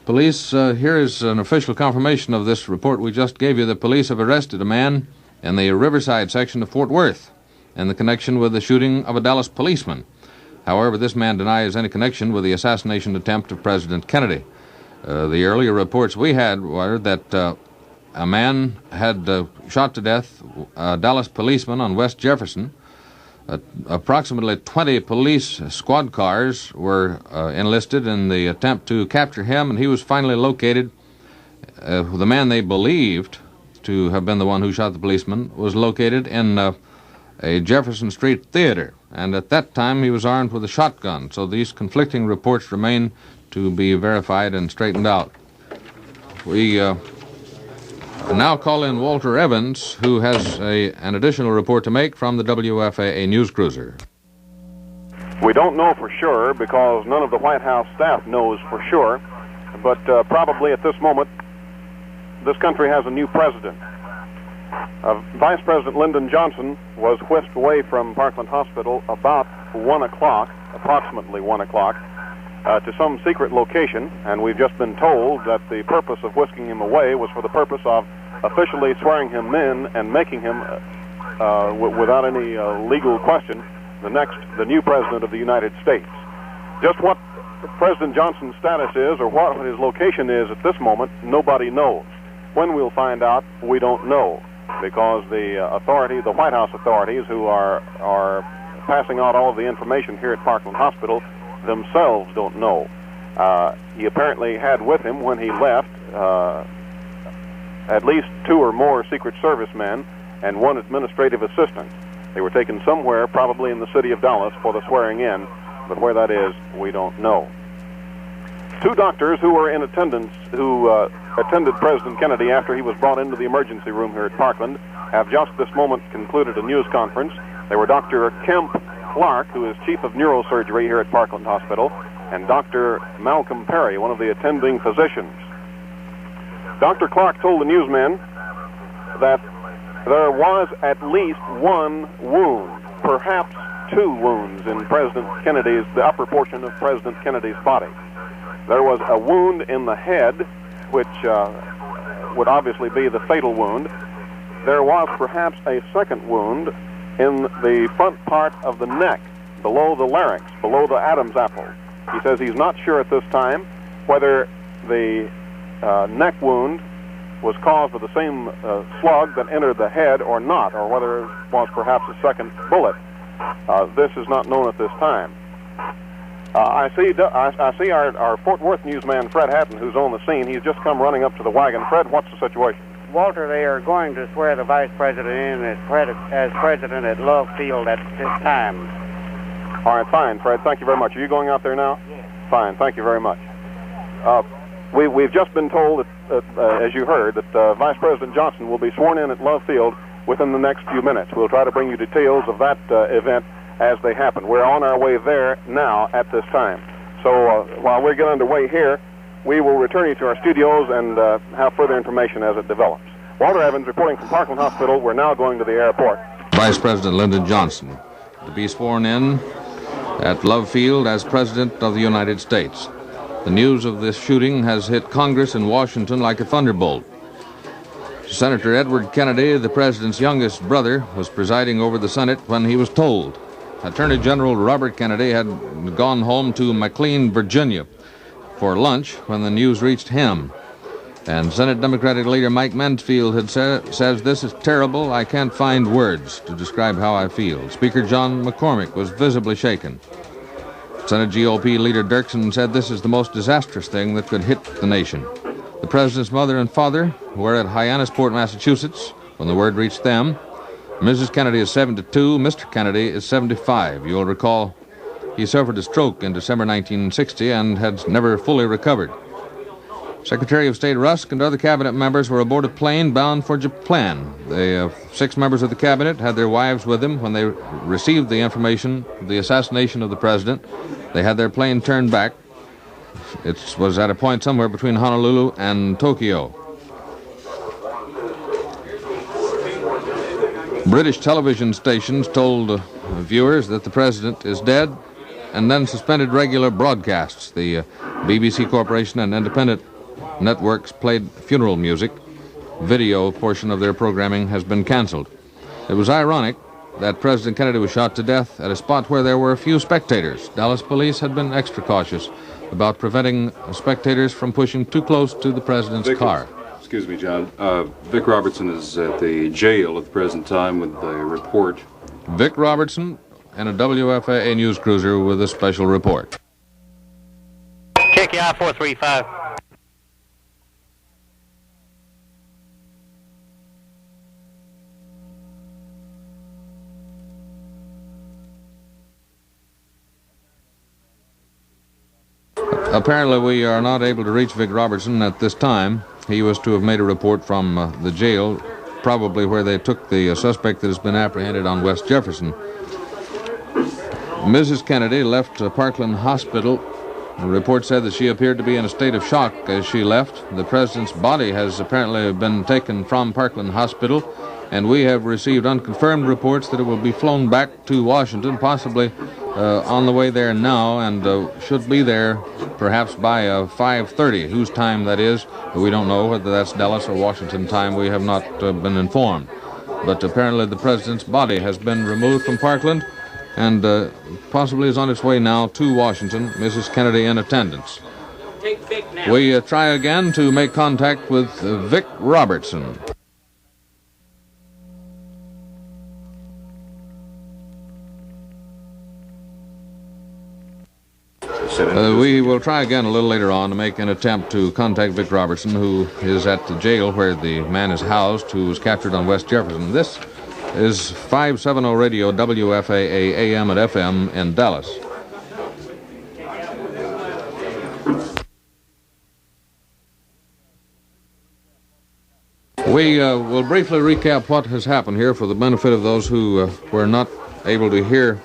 Police, here is an official confirmation of this report we just gave you. The police have arrested a man in the Riverside section of Fort Worth in the connection with the shooting of a Dallas policeman. However, this man denies any connection with the assassination attempt of President Kennedy. The earlier reports we had were that a man had shot to death a Dallas policeman on West Jefferson. Approximately 20 police squad cars were enlisted in the attempt to capture him, and he was finally located. The man they believed to have been the one who shot the policeman was located in a Jefferson Street theater, and at that time he was armed with a shotgun. So these conflicting reports remain to be verified and straightened out. We now call in Walter Evans, who has an additional report to make from the WFAA News Cruiser.
We don't know for sure because none of the White House staff knows for sure, but probably at this moment this country has a new president. Vice President Lyndon Johnson was whisked away from Parkland Hospital about 1 o'clock, approximately 1 o'clock, to some secret location, and we've just been told that the purpose of whisking him away was for the purpose of officially swearing him in and making him, without any legal question, the new president of the United States. Just what President Johnson's status is or what his location is at this moment, nobody knows. When we'll find out, we don't know, because the White House authorities who are passing out all of the information here at Parkland Hospital themselves don't know. He apparently had with him when he left at least 2 or more Secret Service men and 1 administrative assistant. They were taken somewhere, probably in the city of Dallas, for the swearing in, but where that is, we don't know. 2 doctors who were in attendance, who attended President Kennedy after he was brought into the emergency room here at Parkland, have just this moment concluded a news conference. They were Dr. Kemp Clark, who is chief of neurosurgery here at Parkland Hospital, and Dr. Malcolm Perry, one of the attending physicians. Dr. Clark told the newsmen that there was at least 1 wound, perhaps 2 wounds in the upper portion of President Kennedy's body. There was a wound in the head, which would obviously be the fatal wound. There was perhaps a second wound in the front part of the neck, below the larynx, below the Adam's apple. He says he's not sure at this time whether the neck wound was caused by the same slug that entered the head or not, or whether it was perhaps a second bullet. This is not known at this time. I see our Fort Worth newsman, Fred Hatton, who's on the scene. He's just come running up to the wagon. Fred, what's the situation?
Walter, they are going to swear the vice president in as president at Love Field at this time.
All right, fine, Fred. Thank you very much. Are you going out there now?
Yes.
Fine. Thank you very much. We've just been told, that, as you heard, that Vice President Johnson will be sworn in at Love Field within the next few minutes. We'll try to bring you details of that event as they happen. We're on our way there now at this time. So while we get underway here, we will return you to our studios and have further information as it develops. Walter Evans reporting from Parkland Hospital. We're now going to the airport.
Vice President Lyndon Johnson to be sworn in at Love Field as President of the United States. The news of this shooting has hit Congress in Washington like a thunderbolt. Senator Edward Kennedy, the president's youngest brother, was presiding over the Senate when he was told. Attorney General Robert Kennedy had gone home to McLean, Virginia, for lunch when the news reached him. And Senate Democratic leader Mike Mansfield had says, "This is terrible. I can't find words to describe how I feel." Speaker John McCormick was visibly shaken. Senate GOP leader Dirksen said this is the most disastrous thing that could hit the nation. The president's mother and father were at Hyannisport, Massachusetts, when the word reached them. Mrs. Kennedy is 72, Mr. Kennedy is 75. You'll recall he suffered a stroke in December 1960 and had never fully recovered. Secretary of State Rusk and other cabinet members were aboard a plane bound for Japan. The 6 members of the cabinet had their wives with them when they received the information of the assassination of the president. They had their plane turned back. It was at a point somewhere between Honolulu and Tokyo. British television stations told viewers that the president is dead and then suspended regular broadcasts. The BBC Corporation and independent networks played funeral music. Video portion of their programming has been canceled. It was ironic that President Kennedy was shot to death at a spot where there were a few spectators. Dallas police had been extra cautious about preventing spectators from pushing too close to the president's car.
Excuse me, John. Vic Robertson is at the jail at the present time with a report.
Vic Robertson and a WFAA news cruiser with a special report.
Check your I-435.
Apparently we are not able to reach Vic Robertson at this time. He was to have made a report from the jail, probably where they took the suspect that has been apprehended on West Jefferson. Mrs. Kennedy left Parkland Hospital. The report said that she appeared to be in a state of shock as she left. The president's body has apparently been taken from Parkland Hospital, and we have received unconfirmed reports that it will be flown back to Washington, possibly on the way there now, and should be there perhaps by 5:30. Whose time that is, we don't know. Whether that's Dallas or Washington time, we have not been informed. But apparently the president's body has been removed from Parkland and possibly is on its way now to Washington. Mrs. Kennedy in attendance. We try again to make contact with Vic Robertson. We will try again a little later on to make an attempt to contact Vic Robertson, who is at the jail where the man is housed, who was captured on West Jefferson. This is 570 Radio WFAA AM and FM in Dallas. We will briefly recap what has happened here for the benefit of those who were not able to hear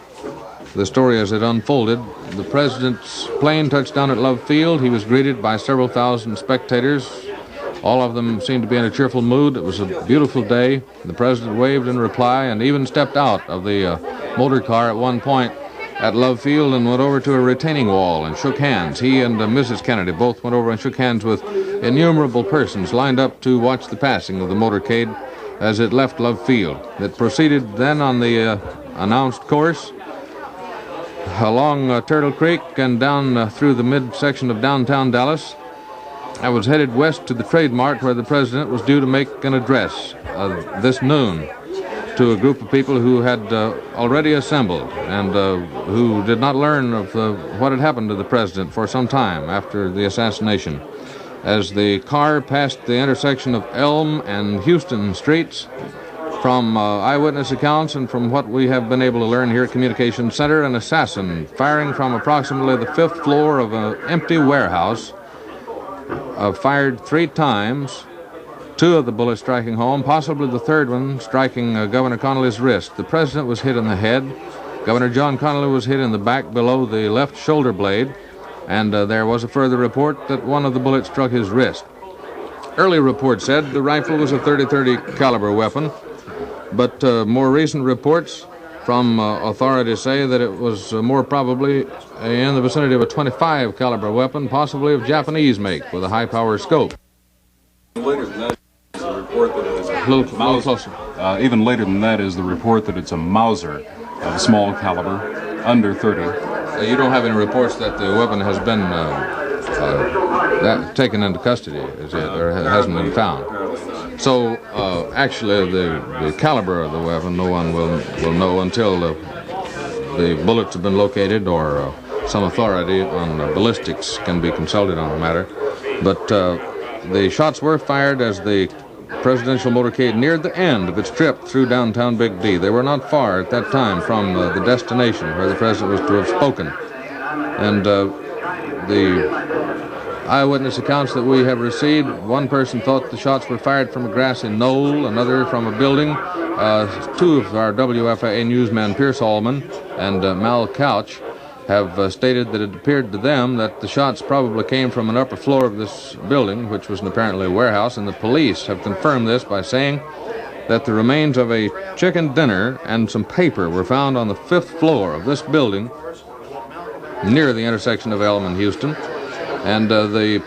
the story as it unfolded. The president's plane touched down at Love Field. He was greeted by several thousand spectators. All of them seemed to be in a cheerful mood. It was a beautiful day. The president waved in reply and even stepped out of the motor car at one point at Love Field and went over to a retaining wall and shook hands. He and Mrs. Kennedy both went over and shook hands with innumerable persons lined up to watch the passing of the motorcade as it left Love Field. It proceeded then on the announced course along Turtle Creek and down through the midsection of downtown Dallas. I was headed west to the Trade Mart where the president was due to make an address this noon to a group of people who had already assembled and who did not learn of what had happened to the president for some time after the assassination. as the car passed the intersection of Elm and Houston Streets. From eyewitness accounts and from what we have been able to learn here at Communications Center, an assassin firing from approximately the 5th floor of an empty warehouse fired 3 times, 2 of the bullets striking home, possibly the 3rd one striking Governor Connolly's wrist. The president was hit in the head. Governor John Connolly was hit in the back below the left shoulder blade, and there was a further report that one of the bullets struck his wrist. Early reports said the rifle was a .30 caliber weapon, but more recent reports from authorities say that it was more probably in the vicinity of a .25 caliber weapon, possibly of Japanese make, with a high-power scope.
Later than that is the report that it is
a little closer.
Even later than that is the report that it's a Mauser of a small caliber, under 30.
You don't have any reports that the weapon has been taken into custody, is it, or hasn't been found? So, actually, the caliber of the weapon, no one will know until the bullets have been located or some authority on ballistics can be consulted on the matter. But the shots were fired as the presidential motorcade neared the end of its trip through downtown Big D. They were not far at that time from the destination where the president was to have spoken. And the eyewitness accounts that we have received, one person thought the shots were fired from a grassy knoll, another from a building. 2 of our WFAA newsmen, Pierce Allman and Mal Couch, have stated that it appeared to them that the shots probably came from an upper floor of this building, which was apparently a warehouse, and the police have confirmed this by saying that the remains of a chicken dinner and some paper were found on the 5th floor of this building near the intersection of Elm and Houston. And the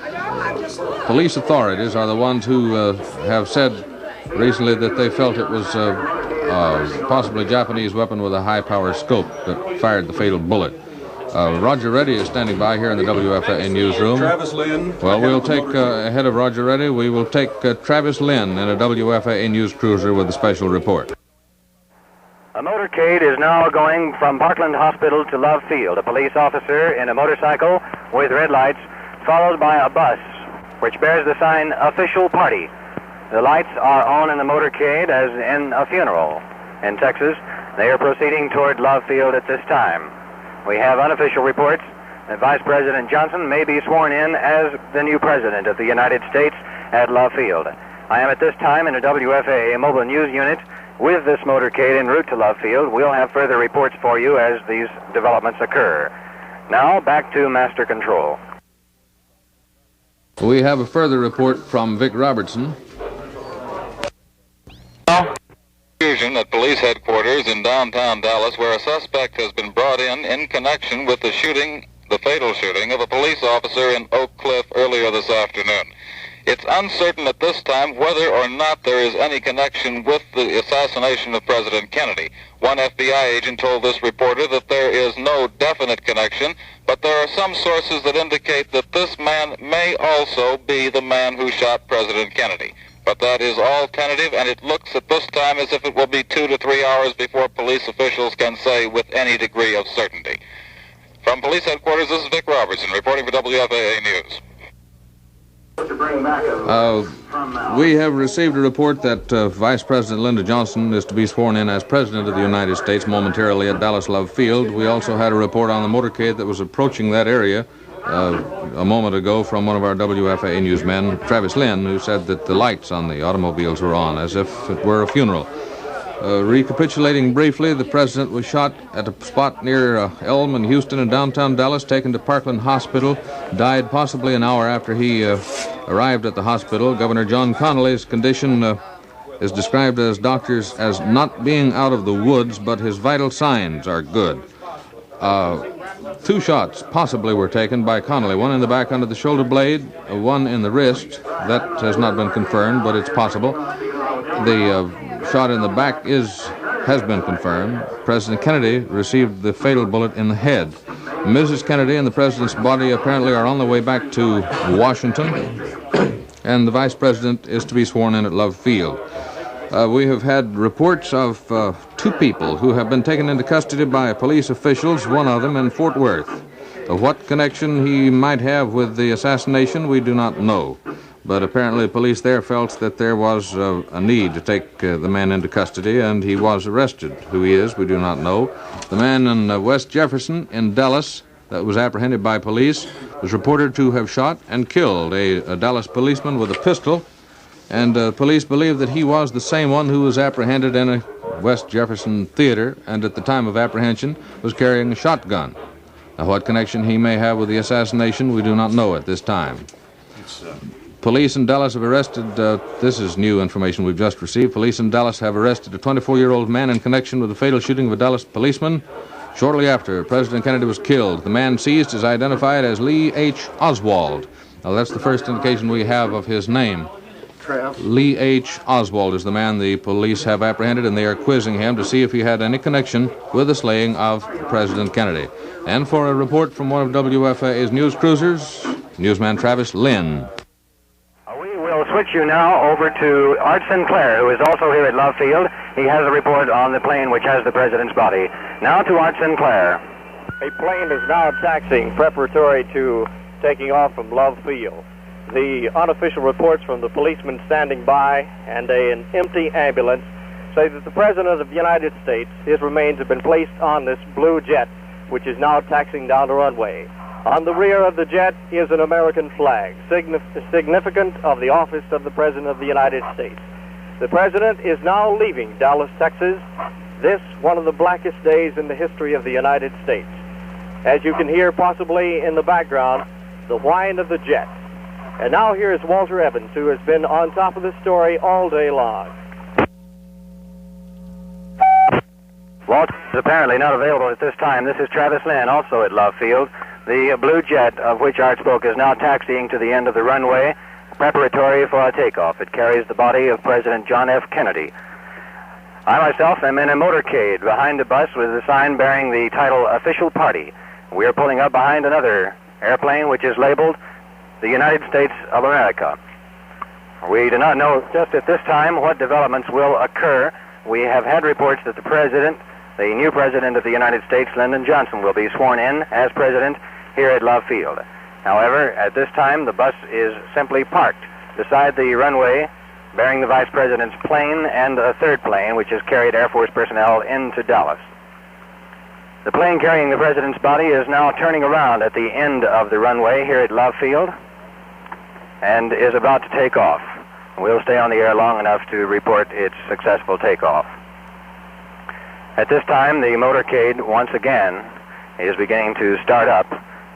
police authorities are the ones who have said recently that they felt it was possibly a Japanese weapon with a high-power scope that fired the fatal bullet. Roger Reddy is standing by here in the WFAA newsroom.
Travis Lynn.
Well, we'll take, ahead of Roger Reddy, we will take Travis Lynn in a WFAA news cruiser with a special report.
A motorcade is now going from Parkland Hospital to Love Field. A police officer in a motorcycle with red lights, followed by a bus, which bears the sign Official Party. The lights are on in the motorcade as in a funeral. In Texas, they are proceeding toward Love Field at this time. We have unofficial reports that Vice President Johnson may be sworn in as the new President of the United States at Love Field. I am at this time in a WFAA mobile news unit with this motorcade en route to Love Field. We'll have further reports for you as these developments occur. Now, back to Master Control.
We have a further report from Vic Robertson.
Confusion at police headquarters in downtown Dallas, where a suspect has been brought in connection with the fatal shooting of a police officer in Oak Cliff earlier this afternoon. It's uncertain at this time whether or not there is any connection with the assassination of President Kennedy. One FBI agent told this reporter that there is no definite connection, but there are some sources that indicate that this man may also be the man who shot President Kennedy. But that is all tentative, and it looks at this time as if it will be 2 to 3 hours before police officials can say with any degree of certainty. From police headquarters, this is Vic Robertson reporting for WFAA News.
We have received a report that Vice President Lyndon Johnson is to be sworn in as President of the United States momentarily at Dallas Love Field. We also had a report on the motorcade that was approaching that area a moment ago from one of our WFAA newsmen, Travis Lynn, who said that the lights on the automobiles were on, as if it were a funeral. Recapitulating briefly, the president was shot at a spot near Elm and Houston in downtown Dallas, taken to Parkland Hospital, died possibly an hour after he arrived at the hospital. Governor John Connolly's condition is described as doctors as not being out of the woods, but his vital signs are good. 2 shots possibly were taken by Connolly, one in the back under the shoulder blade, one in the wrist. That has not been confirmed, but it's possible. The shot in the back has been confirmed. President Kennedy received the fatal bullet in the head. Mrs. Kennedy and the president's body apparently are on the way back to Washington, and the vice president is to be sworn in at Love Field. We have had reports of 2 people who have been taken into custody by police officials, one of them in Fort Worth. What connection he might have with the assassination, we do not know. But apparently the police there felt that there was a need to take the man into custody, and he was arrested. Who he is, we do not know. The man in West Jefferson in Dallas that was apprehended by police was reported to have shot and killed a Dallas policeman with a pistol, and police believe that he was the same one who was apprehended in a West Jefferson theater, and at the time of apprehension was carrying a shotgun. Now, what connection he may have with the assassination, we do not know at this time. Police in Dallas have arrested, this is new information we've just received, police in Dallas have arrested a 24-year-old man in connection with the fatal shooting of a Dallas policeman shortly after President Kennedy was killed. The man seized is identified as Lee H. Oswald. Now, that's the first indication we have of his name. Lee H. Oswald is the man the police have apprehended, and they are quizzing him to see if he had any connection with the slaying of President Kennedy. And for a report from one of WFA's news cruisers, newsman Travis Lynn.
We'll switch you now over to Art Sinclair, who is also here at Love Field. He has a report on the plane which has the president's body. Now to Art Sinclair.
A plane is now taxiing preparatory to taking off from Love Field. The unofficial reports from the policemen standing by and an empty ambulance say that the President of the United States, his remains have been placed on this blue jet, which is now taxiing down the runway. On the rear of the jet is an American flag, significant of the office of the President of the United States. The President is now leaving Dallas, Texas, this one of the blackest days in the history of the United States. As you can hear possibly in the background, the whine of the jet. And now here is Walter Evans, who has been on top of the story all day long.
Walter is apparently not available at this time. This is Travis Lynn, also at Love Field. The blue jet of which Art spoke is now taxiing to the end of the runway, preparatory for a takeoff. It carries the body of President John F. Kennedy. I myself am in a motorcade behind a bus with a sign bearing the title Official Party. We are pulling up behind another airplane which is labeled the United States of America. We do not know just at this time what developments will occur. We have had reports that the new President of the United States, Lyndon Johnson, will be sworn in as President here at Love Field. However, at this time, the bus is simply parked beside the runway, bearing the Vice President's plane and a third plane, which has carried Air Force personnel into Dallas. The plane carrying the President's body is now turning around at the end of the runway here at Love Field and is about to take off. We'll stay on the air long enough to report its successful takeoff. At this time, the motorcade once again is beginning to start up,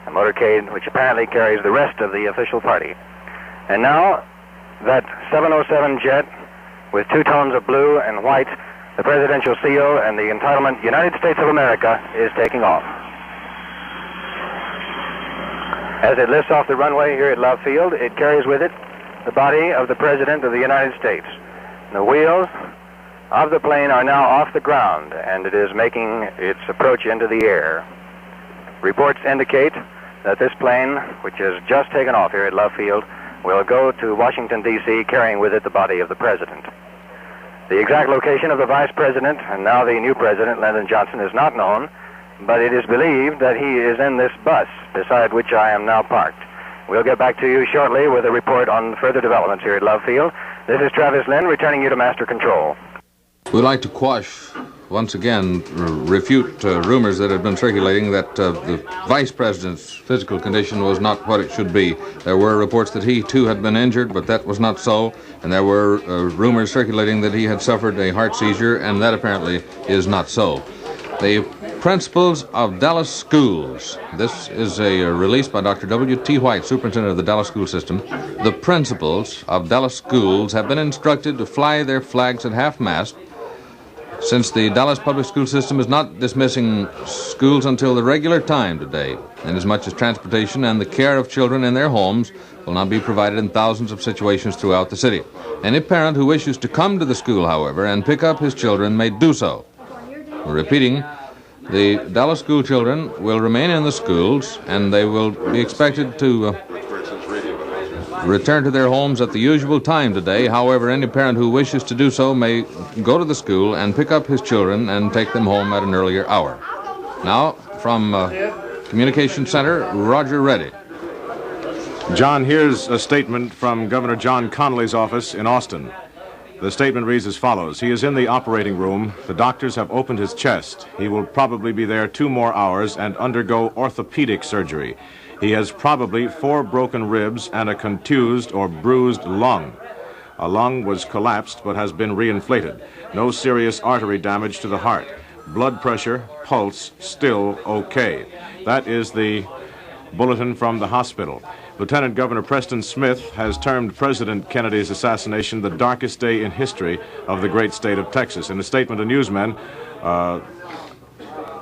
a motorcade which apparently carries the rest of the official party. And now, that 707 jet with two tones of blue and white, the presidential seal and the entitlement United States of America, is taking off. As it lifts off the runway here at Love Field, it carries with it the body of the President of the United States. The wheels of the plane are now off the ground, and it is making its approach into the air. Reports indicate that this plane, which has just taken off here at Love Field, will go to Washington, D.C., carrying with it the body of the President. The exact location of the Vice President, and now the new President, Lyndon Johnson, is not known, but it is believed that he is in this bus beside which I am now parked. We'll get back to you shortly with a report on further developments here at Love Field. This is Travis Lynn, returning you to Master Control.
We'd like to quash, once again, refute rumors that have been circulating that the Vice President's physical condition was not what it should be. There were reports that he, too, had been injured, but that was not so. And there were rumors circulating that he had suffered a heart seizure, and that apparently is not so. The principals of Dallas schools. This is a release by Dr. W.T. White, superintendent of the Dallas school system. The principals of Dallas schools have been instructed to fly their flags at half-mast, since the Dallas public school system is not dismissing schools until the regular time today, inasmuch as transportation and the care of children in their homes will not be provided in thousands of situations throughout the city. Any parent who wishes to come to the school, however, and pick up his children may do so. We're repeating, the Dallas school children will remain in the schools, and they will be expected to return to their homes at the usual time today. However, any parent who wishes to do so may go to the school and pick up his children and take them home at an earlier hour. Now, from Communications Center, Roger Reddy.
John, here's a statement from Governor John Connolly's office in Austin. The statement reads as follows. He is in the operating room. The doctors have opened his chest. He will probably be there 2 more hours and undergo orthopedic surgery. He has probably 4 broken ribs and a contused or bruised lung. A lung was collapsed but has been reinflated. No serious artery damage to the heart. Blood pressure, pulse, still okay. That is the bulletin from the hospital. Lieutenant Governor Preston Smith has termed President Kennedy's assassination the darkest day in history of the great state of Texas. In a statement to newsmen,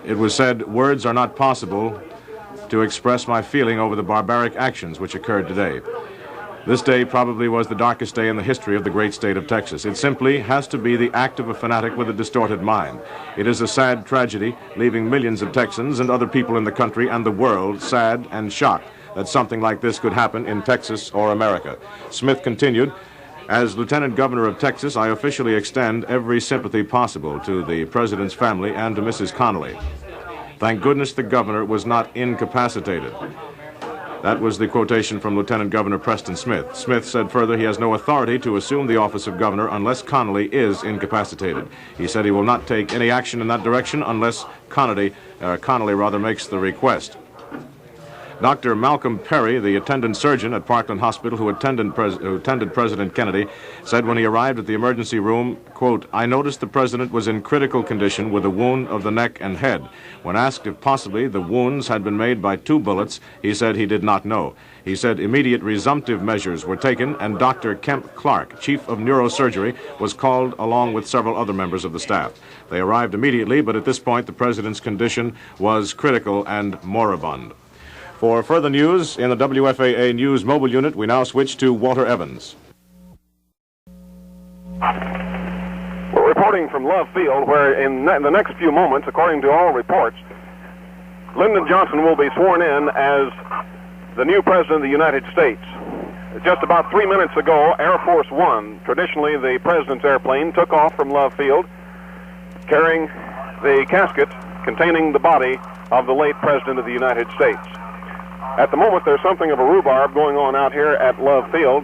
it was said, "Words are not possible to express my feeling over the barbaric actions which occurred today. This day probably was the darkest day in the history of the great state of Texas. It simply has to be the act of a fanatic with a distorted mind. It is a sad tragedy, leaving millions of Texans and other people in the country and the world sad and shocked that something like this could happen in Texas or America." Smith continued, "As Lieutenant Governor of Texas, I officially extend every sympathy possible to the President's family and to Mrs. Connolly. Thank goodness the governor was not incapacitated." That was the quotation from Lieutenant Governor Preston Smith. Smith said further he has no authority to assume the office of governor unless Connolly is incapacitated. He said he will not take any action in that direction unless Connolly makes the request. Dr. Malcolm Perry, the attendant surgeon at Parkland Hospital who attended President Kennedy, said when he arrived at the emergency room, quote, "I noticed the president was in critical condition with a wound of the neck and head. When asked if possibly the wounds had been made by 2 bullets, he said he did not know. He said immediate resumptive measures were taken and Dr. Kemp Clark, chief of neurosurgery, was called along with several other members of the staff. They arrived immediately, but at this point the president's condition was critical and moribund." For further news in the WFAA News Mobile Unit, we now switch to Walter Evans.
We're reporting from Love Field, where in the next few moments, according to all reports, Lyndon Johnson will be sworn in as the new President of the United States. Just about 3 minutes ago, Air Force One, traditionally the President's airplane, took off from Love Field, carrying the casket containing the body of the late President of the United States. At the moment, there's something of a rhubarb going on out here at Love Field.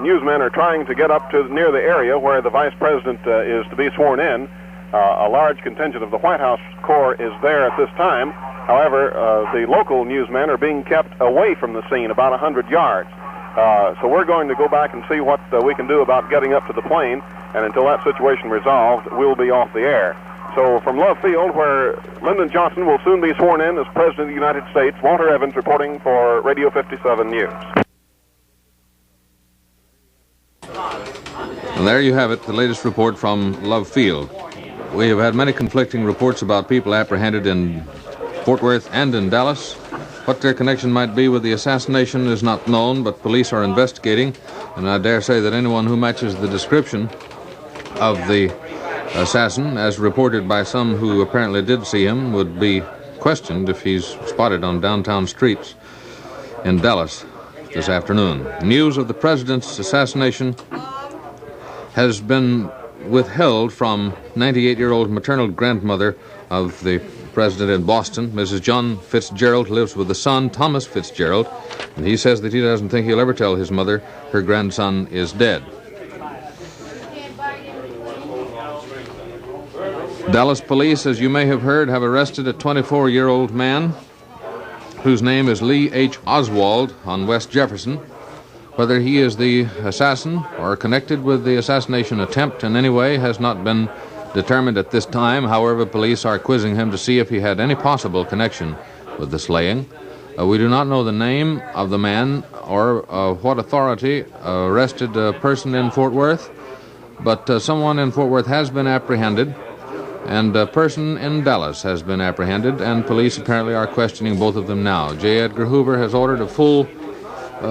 Newsmen are trying to get up to near the area where the Vice President is to be sworn in. A large contingent of the White House Corps is there at this time. However, the local newsmen are being kept away from the scene, about 100 yards. So we're going to go back and see what we can do about getting up to the plane, and until that situation resolved, we'll be off the air. So from Love Field, where Lyndon Johnson will soon be sworn in as President of the United States, Walter Evans reporting for Radio 57 News.
And there you have it, the latest report from Love Field. We have had many conflicting reports about people apprehended in Fort Worth and in Dallas. What their connection might be with the assassination is not known, but police are investigating, and I dare say that anyone who matches the description of the assassin, as reported by some who apparently did see him, would be questioned if he's spotted on downtown streets in Dallas this afternoon. News of the president's assassination has been withheld from 98-year-old maternal grandmother of the president in Boston, Mrs. John Fitzgerald, lives with a son, Thomas Fitzgerald, and he says that he doesn't think he'll ever tell his mother her grandson is dead. Dallas police, as you may have heard, have arrested a 24-year-old man whose name is Lee H. Oswald on West Jefferson. Whether he is the assassin or connected with the assassination attempt in any way has not been determined at this time. However, police are quizzing him to see if he had any possible connection with the slaying. We do not know the name of the man or what authority arrested a person in Fort Worth, but someone in Fort Worth has been apprehended, and a person in Dallas has been apprehended, and police apparently are questioning both of them now. J. Edgar Hoover has ordered a full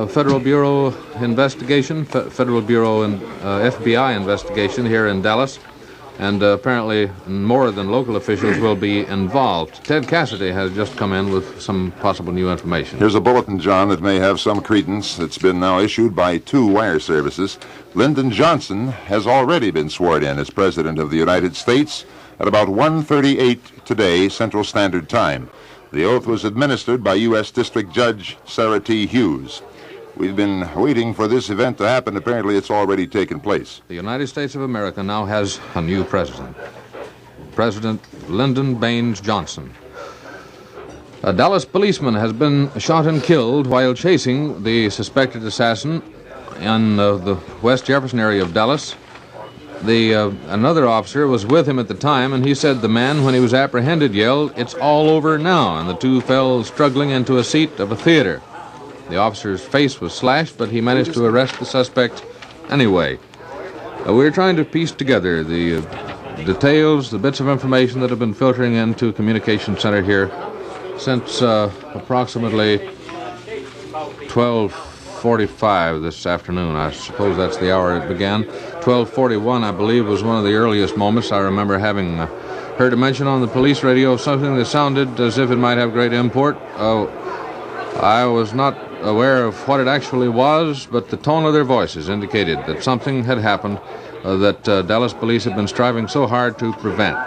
Federal Bureau investigation, Federal Bureau and FBI investigation here in Dallas, and apparently more than local officials will be involved. Ted Cassidy has just come in with some possible new information.
Here's a bulletin, John, that may have some credence. It's been now issued by 2 wire services. Lyndon Johnson has already been sworn in as President of the United States at about 1:38 today, Central Standard Time. The oath was administered by U.S. District Judge Sarah T. Hughes. We've been waiting for this event to happen. Apparently, it's already taken place.
The United States of America now has a new president, President Lyndon Baines Johnson. A Dallas policeman has been shot and killed while chasing the suspected assassin in the West Jefferson area of Dallas. Another officer was with him at the time, and he said the man, when he was apprehended, yelled, "It's all over now," and the two fell struggling into a seat of a theater. The officer's face was slashed, but he managed to arrest the suspect anyway. We're trying to piece together the details, the bits of information that have been filtering into Communication Center here since approximately 12:45 this afternoon. I suppose that's the hour it began. 12:41, I believe, was one of the earliest moments. I remember having heard a mention on the police radio of something that sounded as if it might have great import. I was not aware of what it actually was, but the tone of their voices indicated that something had happened that Dallas police had been striving so hard to prevent.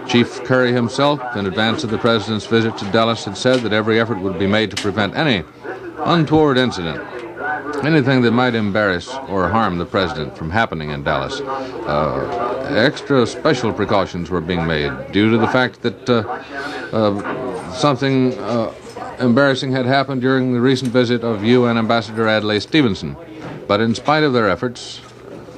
Chief Curry himself, in advance of the president's visit to Dallas, had said that every effort would be made to prevent any untoward incident, anything that might embarrass or harm the president from happening in Dallas. Extra special precautions were being made due to the fact that something embarrassing had happened during the recent visit of UN Ambassador Adlai Stevenson. But in spite of their efforts,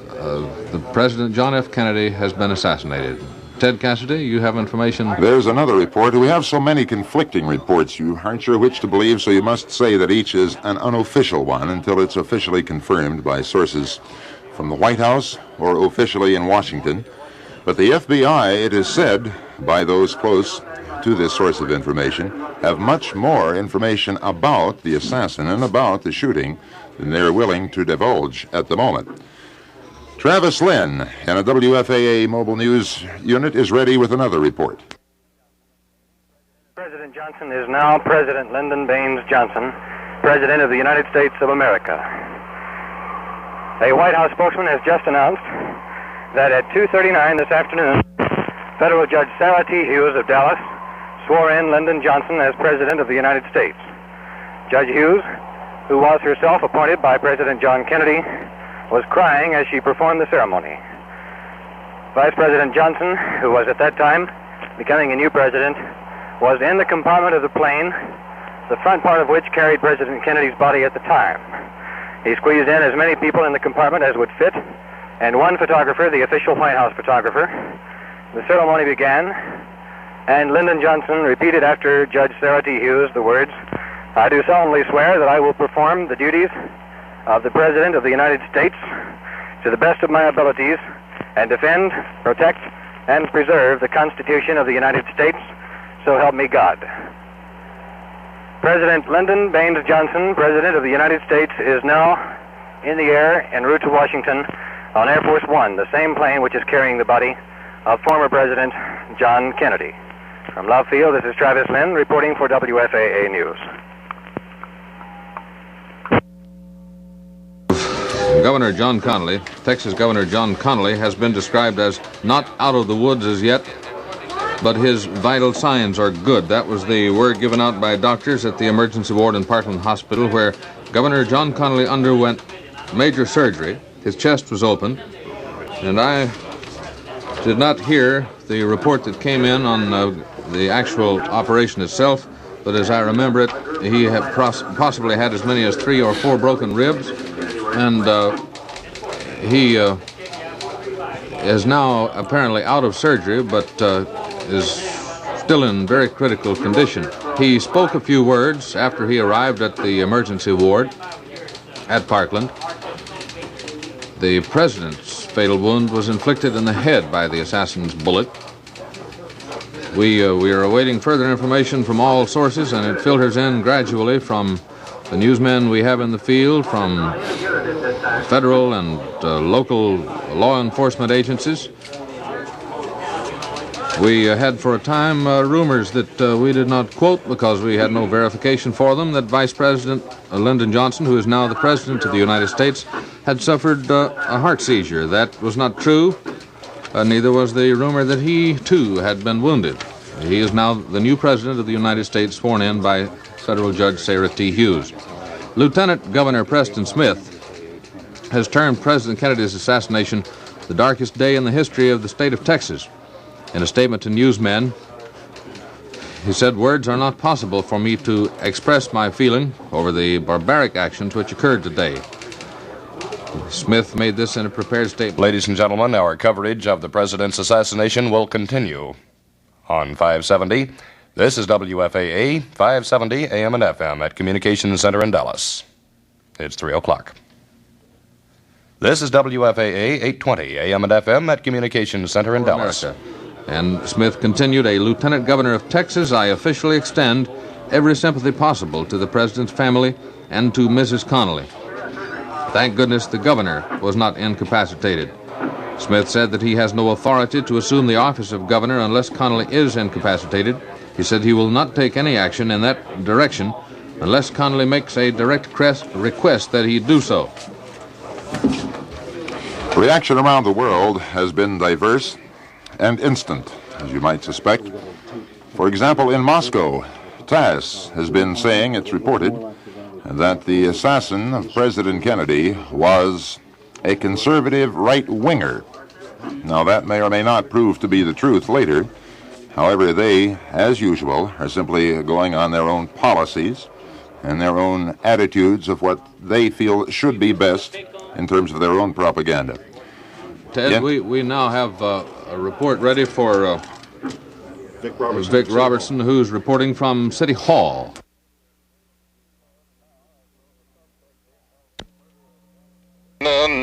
the President John F. Kennedy has been assassinated. Ted Cassidy, you have information?
There's another report. We have so many conflicting reports. You aren't sure which to believe, so you must say that each is an unofficial one until it's officially confirmed by sources from the White House or officially in Washington. But the FBI, it is said by those close to this source of information, have much more information about the assassin and about the shooting than they're willing to divulge at the moment. Travis Lynn and a WFAA mobile news unit is ready with another report.
President Johnson is now President Lyndon Baines Johnson, President of the United States of America. A White House spokesman has just announced that at 2:39 this afternoon, Federal Judge Sarah T. Hughes of Dallas swore in Lyndon Johnson as President of the United States. Judge Hughes, who was herself appointed by President John Kennedy, was crying as she performed the ceremony. Vice President Johnson, who was at that time becoming a new president, was in the compartment of the plane, the front part of which carried President Kennedy's body at the time. He squeezed in as many people in the compartment as would fit, and one photographer, the official White House photographer. The ceremony began, and Lyndon Johnson repeated after Judge Sarah T. Hughes the words, "I do solemnly swear that I will perform the duties of the President of the United States to the best of my abilities and defend, protect, and preserve the Constitution of the United States, so help me God." President Lyndon Baines Johnson, President of the United States, is now in the air en route to Washington on Air Force One, the same plane which is carrying the body of former President John Kennedy. From Love Field, this is Travis Lynn reporting for WFAA News.
Governor John Connally, Texas Governor John Connally, has been described as not out of the woods as yet, but his vital signs are good. That was the word given out by doctors at the emergency ward in Parkland Hospital, where Governor John Connally underwent major surgery. His chest was opened, and I did not hear the report that came in on the actual operation itself, but as I remember it, he had possibly had as many as 3 or 4 broken ribs, and he is now apparently out of surgery, but is still in very critical condition. He spoke a few words after he arrived at the emergency ward at Parkland. The president's fatal wound was inflicted in the head by the assassin's bullet. We are awaiting further information from all sources, and it filters in gradually from the newsmen we have in the field, from federal and local law enforcement agencies. We had for a time rumors that we did not quote because we had no verification for them, that Vice President Lyndon Johnson, who is now the President of the United States, had suffered a heart seizure. That was not true. Neither was the rumor that he, too, had been wounded. He is now the new President of the United States, sworn in by Federal Judge Sarah T. Hughes. Lieutenant Governor Preston Smith has termed President Kennedy's assassination the darkest day in the history of the state of Texas. In a statement to newsmen, he said, "Words are not possible for me to express my feeling over the barbaric actions which occurred today." Smith made this in a prepared statement.
Ladies and gentlemen, our coverage of the president's assassination will continue on 570. This is WFAA 570 AM and FM at Communications Center in Dallas. It's 3 o'clock. This is WFAA 820 AM and FM at Communications Center in Dallas.
America. And Smith continued, "A Lieutenant Governor of Texas, I officially extend every sympathy possible to the President's family and to Mrs. Connally." Thank goodness the governor was not incapacitated. Smith said that he has no authority to assume the office of governor unless Connally is incapacitated. He said he will not take any action in that direction unless Connally makes a direct request that he do so.
Reaction around the world has been diverse and instant, as you might suspect. For example, in Moscow, TASS has been saying, it's reported, that the assassin of President Kennedy was a conservative right-winger. Now, that may or may not prove to be the truth later. However, they, as usual, are simply going on their own policies and their own attitudes of what they feel should be best in terms of their own propaganda.
Ted, yeah? we now have a report ready for Vic Robertson, who's reporting from City Hall.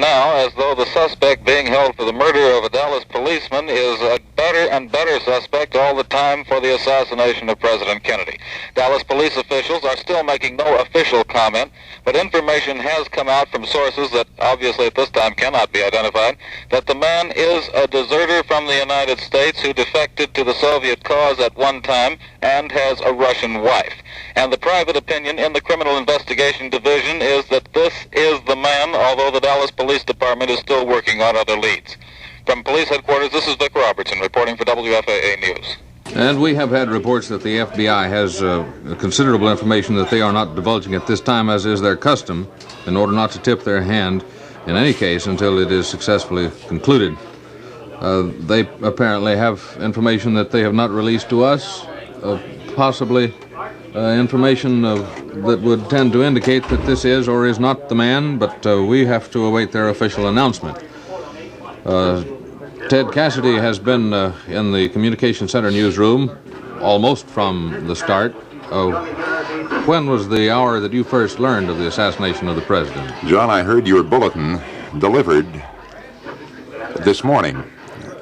Now, as though the suspect being held for the murder of a Dallas policeman is a better and better suspect all the time for the assassination of President Kennedy. Dallas police officials are still making no official comment, but information has come out from sources that obviously at this time cannot be identified, that the man is a deserter from the United States who defected to the Soviet cause at one time and has a Russian wife. And the private opinion in the Criminal Investigation Division is that this is the man, although the Dallas Police Department is still working on other leads. From police headquarters, this is Vic Robertson reporting for WFAA News.
And we have had reports that the FBI has considerable information that they are not divulging at this time, as is their custom, in order not to tip their hand in any case until it is successfully concluded. They apparently have information that they have not released to us, possibly information that would tend to indicate that this is or is not the man, but we have to await their official announcement. Ted Cassidy has been in the Communication Center newsroom almost from the start. When was the hour that you first learned of the assassination of the president?
John, I heard your bulletin delivered this morning.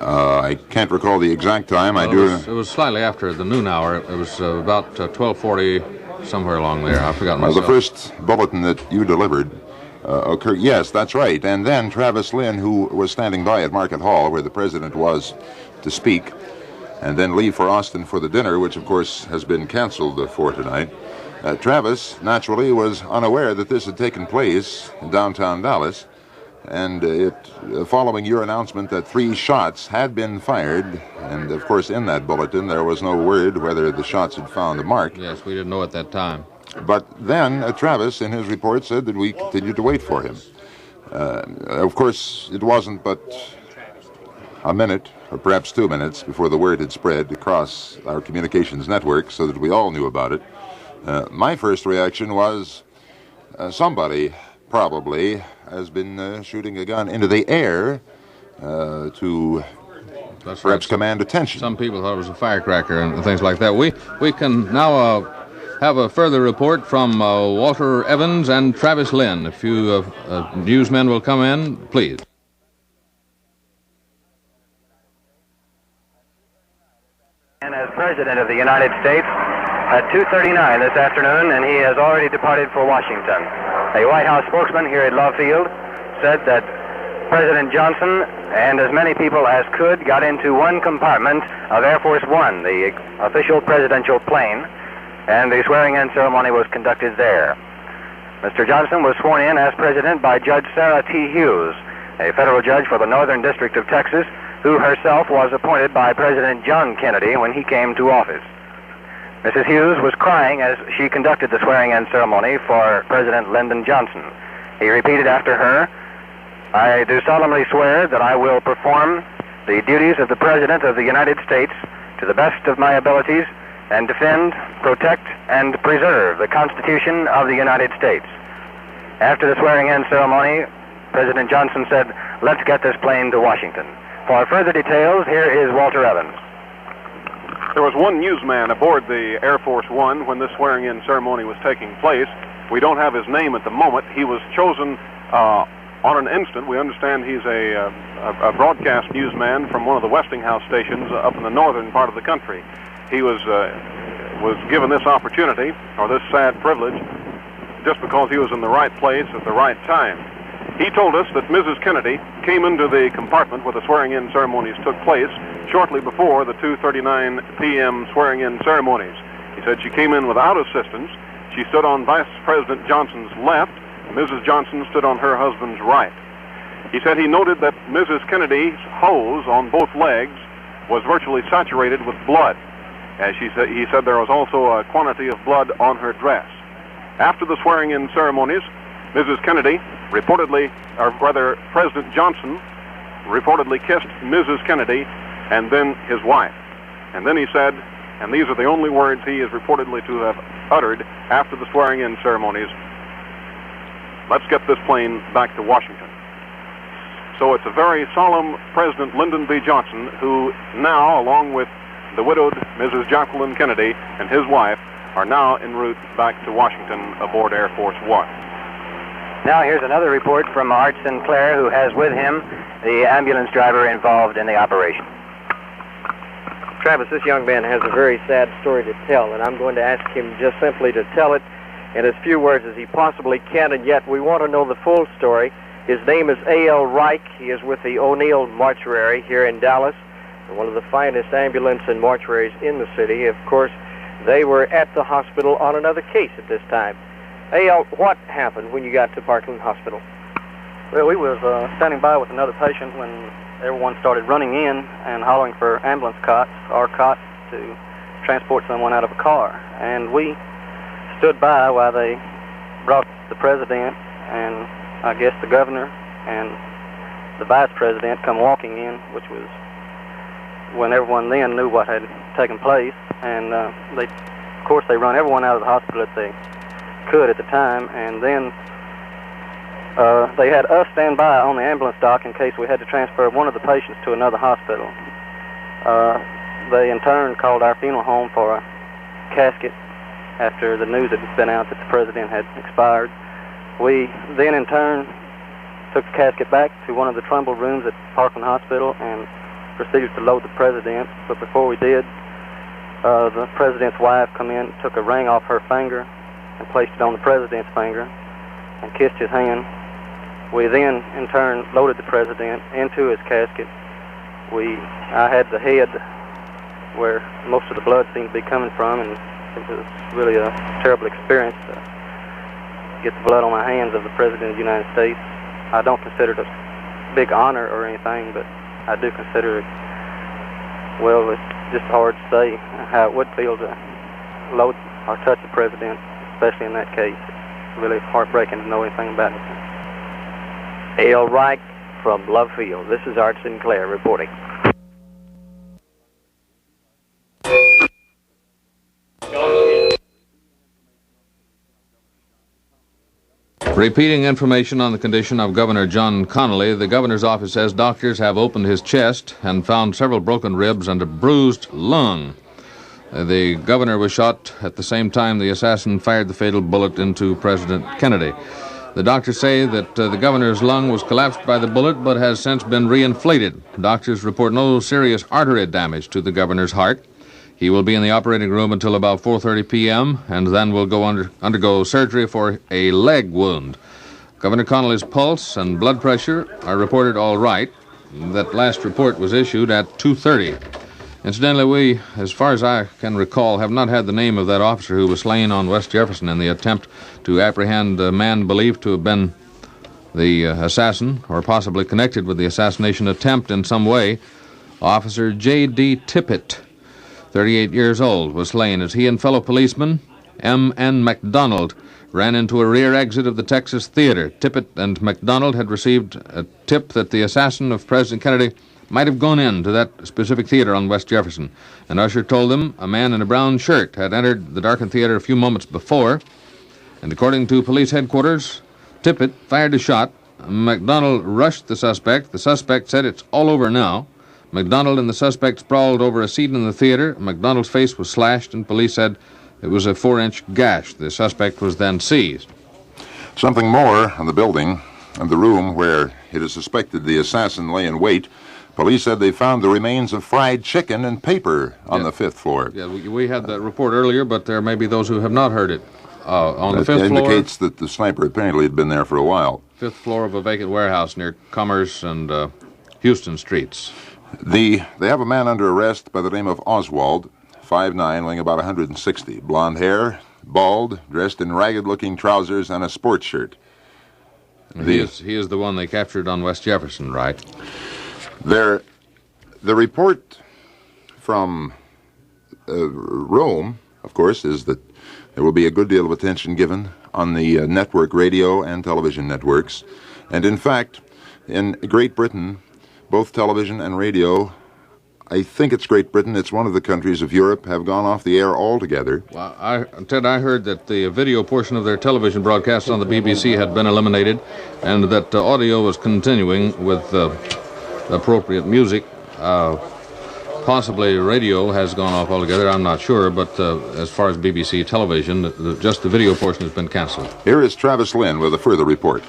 I can't recall the exact time. It
was slightly after the noon hour. It was about 12:40, somewhere along there. I forgot myself.
The first bulletin that you delivered occurred. Yes, that's right. And then Travis Lynn, who was standing by at Market Hall, where the president was to speak, and then leave for Austin for the dinner, which of course has been canceled for tonight. Travis, naturally, was unaware that this had taken place in downtown Dallas. And following your announcement that 3 shots had been fired, and of course in that bulletin there was no word whether the shots had found a mark.
Yes, we didn't know at that time.
But then Travis, in his report, said that we continued to wait for him. Of course, it wasn't but a minute, or perhaps 2 minutes, before the word had spread across our communications network so that we all knew about it. My first reaction was somebody probably has been shooting a gun into the air to perhaps command attention.
Some people thought it was a firecracker and things like that. We can now have a further report from Walter Evans and Travis Lynn. If you newsmen will come in, please.
And as President of the United States at 2:39 this afternoon, and he has already departed for Washington. A White House spokesman here at Love Field said that President Johnson and as many people as could got into one compartment of Air Force One, the official presidential plane, and the swearing-in ceremony was conducted there. Mr. Johnson was sworn in as president by Judge Sarah T. Hughes, a federal judge for the Northern District of Texas, who herself was appointed by President John Kennedy when he came to office. Mrs. Hughes was crying as she conducted the swearing-in ceremony for President Lyndon Johnson. He repeated after her, "I do solemnly swear that I will perform the duties of the President of the United States to the best of my abilities and defend, protect, and preserve the Constitution of the United States." After the swearing-in ceremony, President Johnson said, "Let's get this plane to Washington." For further details, here is Walter Evans.
There was one newsman aboard the Air Force One when this swearing-in ceremony was taking place. We don't have his name at the moment. He was chosen on an instant. We understand he's a broadcast newsman from one of the Westinghouse stations up in the northern part of the country. He was given this opportunity, or this sad privilege, just because he was in the right place at the right time. He told us that Mrs. Kennedy came into the compartment where the swearing-in ceremonies took place shortly before the 2:39 p.m. swearing-in ceremonies. He said she came in without assistance. She stood on Vice President Johnson's left, and Mrs. Johnson stood on her husband's right. He said he noted that Mrs. Kennedy's hose on both legs was virtually saturated with blood. As he said there was also a quantity of blood on her dress. After the swearing-in ceremonies, Mrs. Kennedy reportedly, or rather President Johnson reportedly kissed Mrs. Kennedy and then his wife. And then he said, and these are the only words he is reportedly to have uttered after the swearing-in ceremonies, "Let's get this plane back to Washington." So it's a very solemn President Lyndon B. Johnson who now, along with the widowed Mrs. Jacqueline Kennedy and his wife, are now en route back to Washington aboard Air Force One.
Now here's another report from Art Sinclair, who has with him the ambulance driver involved in the operation.
Travis, this young man has a very sad story to tell, and I'm going to ask him just simply to tell it in as few words as he possibly can, and yet we want to know the full story. His name is A.L. Reich. He is with the O'Neill Mortuary here in Dallas, one of the finest ambulance and mortuaries in the city. Of course, they were at the hospital on another case at this time. A.L., what happened when you got to Parkland Hospital?
Well, we was standing by with another patient when everyone started running in and hollering for ambulance cots or cots to transport someone out of a car. And we stood by while they brought the president and I guess the governor and the vice president come walking in, which was when everyone then knew what had taken place. And of course, they run everyone out of the hospital that they could at the time, and then they had us stand by on the ambulance dock in case we had to transfer one of the patients to another hospital. They in turn called our funeral home for a casket after the news had been out that the president had expired. We then in turn took the casket back to one of the Trumbull rooms at Parkland Hospital and proceeded to load the president. But before we did, the president's wife come in, took a ring off her finger and placed it on the president's finger and kissed his hand. We then, in turn, loaded the president into his casket. I had the head where most of the blood seemed to be coming from, and it was really a terrible experience to get the blood on my hands of the President of the United States. I don't consider it a big honor or anything, but I do consider it, well, it's just hard to say how it would feel to load or touch the president, especially in that case. It's really heartbreaking to know anything about it.
A.L. Reich from Love Field. This is Art Sinclair reporting.
Repeating information on the condition of Governor John Connally, the governor's office says doctors have opened his chest and found several broken ribs and a bruised lung. The governor was shot at the same time the assassin fired the fatal bullet into President Kennedy. The doctors say that the governor's lung was collapsed by the bullet but has since been reinflated. Doctors report no serious artery damage to the governor's heart. He will be in the operating room until about 4:30 p.m. and then will undergo surgery for a leg wound. Governor Connally's pulse and blood pressure are reported all right. That last report was issued at 2:30. Incidentally, we, as far as I can recall, have not had the name of that officer who was slain on West Jefferson in the attempt to apprehend a man believed to have been the assassin or possibly connected with the assassination attempt in some way. Officer J.D. Tippett, 38 years old, was slain as he and fellow policeman M.N. McDonald ran into a rear exit of the Texas Theater. Tippett and McDonald had received a tip that the assassin of President Kennedy might have gone into that specific theater on West Jefferson. An usher told them a man in a brown shirt had entered the darkened theater a few moments before, and according to police headquarters, Tippett fired a shot. McDonald rushed the suspect. The suspect said, "It's all over now." McDonald and the suspect sprawled over a seat in the theater. McDonald's face was slashed, and police said it was a 4-inch gash. The suspect was then seized.
Something more on the building and the room where it is suspected the assassin lay in wait. Police said they found the remains of fried chicken and paper on the 5th floor.
Yeah, we had that report earlier, but there may be those who have not heard it. On the 5th floor...
indicates that the sniper apparently had been there for a while.
5th floor of a vacant warehouse near Commerce and Houston Streets.
They have a man under arrest by the name of Oswald, 5'9", weighing about 160. Blonde hair, bald, dressed in ragged-looking trousers and a sports shirt.
He is the one they captured on West Jefferson, right?
The report from Rome, of course, is that there will be a good deal of attention given on the network radio and television networks. And in fact, in Great Britain, both television and radio, I think it's Great Britain, it's one of the countries of Europe, have gone off the air altogether.
Well, Ted, I heard that the video portion of their television broadcast on the BBC had been eliminated, and that audio was continuing with appropriate music. Possibly radio has gone off altogether, I'm not sure, but as far as BBC television, just the video portion has been canceled.
Here is Travis Lynn with a further report.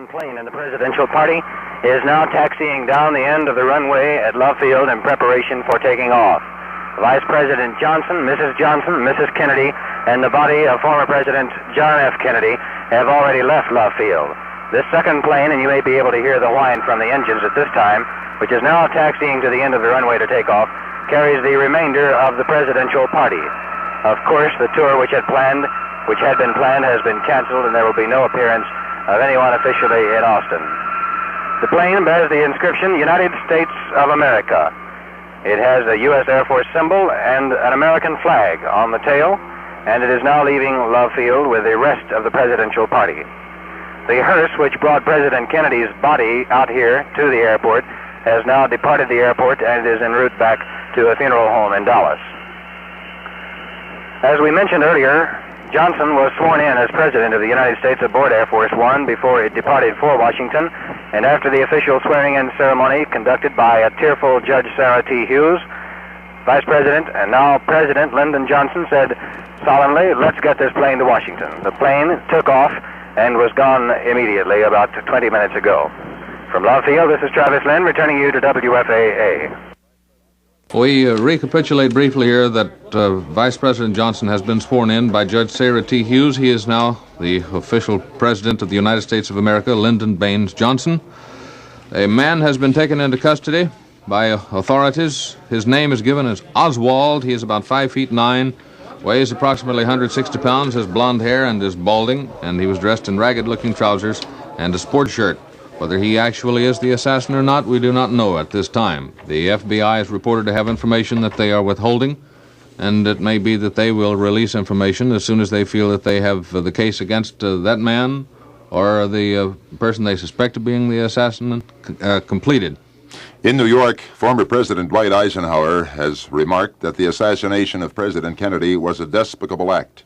Plane in the presidential party is now taxiing down the end of the runway at Love Field in preparation for taking off. Vice President Johnson, Mrs. Kennedy, and the body of former President John F. Kennedy have already left Love Field. This second plane, and you may be able to hear the whine from the engines at this time, which is now taxiing to the end of the runway to take off, carries the remainder of the presidential party. Of course, the tour which had been planned has been canceled, and there will be no appearance of anyone officially in Austin. The plane bears the inscription United States of America. It has a U.S. Air Force symbol and an American flag on the tail, and it is now leaving Love Field with the rest of the presidential party. The hearse which brought President Kennedy's body out here to the airport has now departed the airport and is en route back to a funeral home in Dallas. As we mentioned earlier, Johnson was sworn in as President of the United States aboard Air Force One before it departed for Washington, and after the official swearing-in ceremony conducted by a tearful Judge Sarah T. Hughes, Vice President and now President Lyndon Johnson said solemnly, "Let's get this plane to Washington." The plane took off and was gone immediately about 20 minutes ago. From Love Field, this is Travis Lynn returning you to WFAA.
We recapitulate briefly here that Vice President Johnson has been sworn in by Judge Sarah T. Hughes. He is now the official President of the United States of America, Lyndon Baines Johnson. A man has been taken into custody by authorities. His name is given as Oswald. He is about 5'9", weighs approximately 160 pounds, has blonde hair and is balding, and he was dressed in ragged-looking trousers and a sports shirt. Whether he actually is the assassin or not, we do not know at this time. The FBI is reported to have information that they are withholding, and it may be that they will release information as soon as they feel that they have the case against that man or the person they suspect of being the assassin completed.
In New York, former President Dwight Eisenhower has remarked that the assassination of President Kennedy was a despicable act.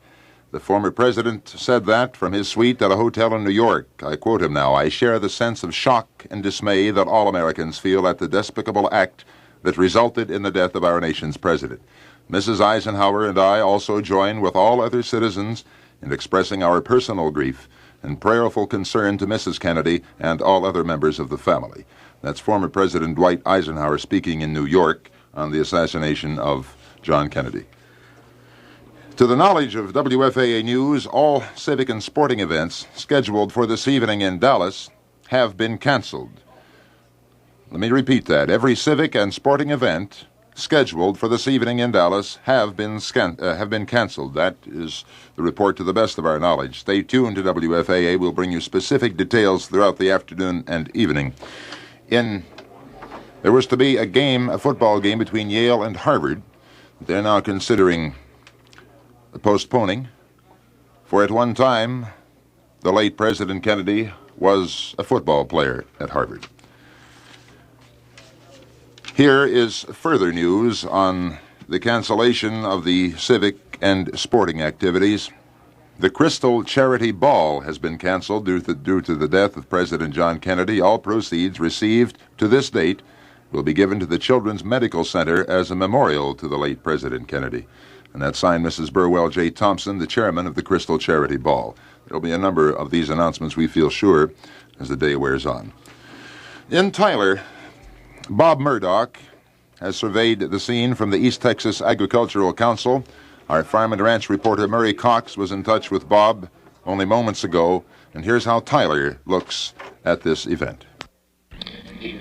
The former president said that from his suite at a hotel in New York. I quote him now, "I share the sense of shock and dismay that all Americans feel at the despicable act that resulted in the death of our nation's president. Mrs. Eisenhower and I also join with all other citizens in expressing our personal grief and prayerful concern to Mrs. Kennedy and all other members of the family." That's former President Dwight Eisenhower speaking in New York on the assassination of John Kennedy. To the knowledge of WFAA News, all civic and sporting events scheduled for this evening in Dallas have been canceled. Let me repeat that. Every civic and sporting event scheduled for this evening in Dallas have been canceled. That is the report to the best of our knowledge. Stay tuned to WFAA. We'll bring you specific details throughout the afternoon and evening. In There was to be a football game between Yale and Harvard. They're now considering postponing, for at one time, the late President Kennedy was a football player at Harvard. Here is further news on the cancellation of the civic and sporting activities. The Crystal Charity Ball has been canceled due to the death of President John Kennedy. All proceeds received to this date will be given to the Children's Medical Center as a memorial to the late President Kennedy. And that's signed Mrs. Burwell J. Thompson, the chairman of the Crystal Charity Ball. There will be a number of these announcements, we feel sure, as the day wears on. In Tyler, Bob Murdoch has surveyed the scene from the East Texas Agricultural Council. Our Farm and Ranch reporter Murray Cox was in touch with Bob only moments ago, and here's how Tyler looks at this event.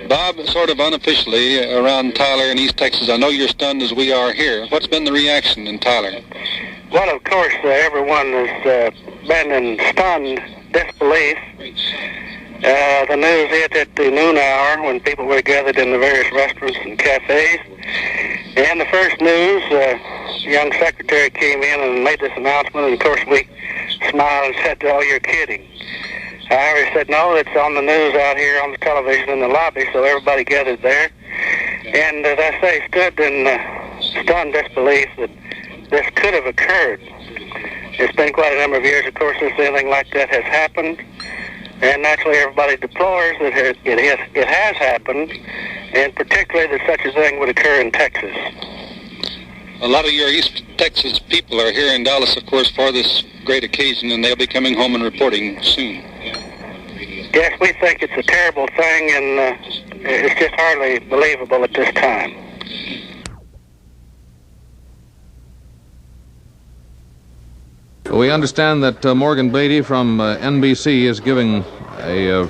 Bob, sort of unofficially around Tyler and East Texas, I know you're stunned as we are here. What's been the reaction in Tyler?
Well, of course, everyone has been in stunned disbelief. The news hit at the noon hour when people were gathered in the various restaurants and cafes. And the first news, the young secretary came in and made this announcement, and of course we smiled and said, "Oh, you're kidding." However, he said, "No, it's on the news out here on the television in the lobby," so everybody gathered there. And as I say, stood in stunned disbelief that this could have occurred. It's been quite a number of years, of course, since anything like that has happened. And naturally, everybody deplores that it has happened, and particularly that such a thing would occur in Texas.
A lot of your East Texas people are here in Dallas, of course, for this great occasion, and they'll be coming home and reporting soon.
Yes, we think it's a terrible thing, and it's just hardly believable at this time.
We understand that Morgan Beatty from NBC is giving a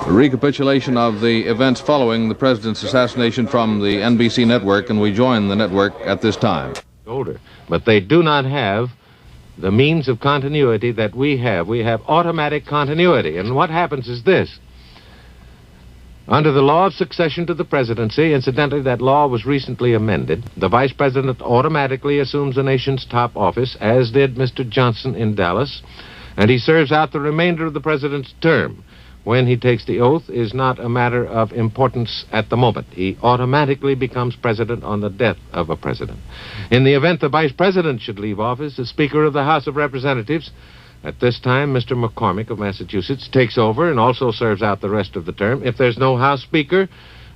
recapitulation of the events following the president's assassination from the NBC network, and we join the network at this time.
Older, but they do not have the means of continuity that we have. We have automatic continuity, and what happens is this. Under the law of succession to the presidency, incidentally, that law was recently amended. The vice president automatically assumes the nation's top office, as did Mr. Johnson in Dallas, and he serves out the remainder of the president's term. When he takes the oath is not a matter of importance at the moment. He automatically becomes president on the death of a president. In the event the vice president should leave office, the Speaker of the House of Representatives, at this time, Mr. McCormick of Massachusetts, takes over and also serves out the rest of the term. If there's no House Speaker,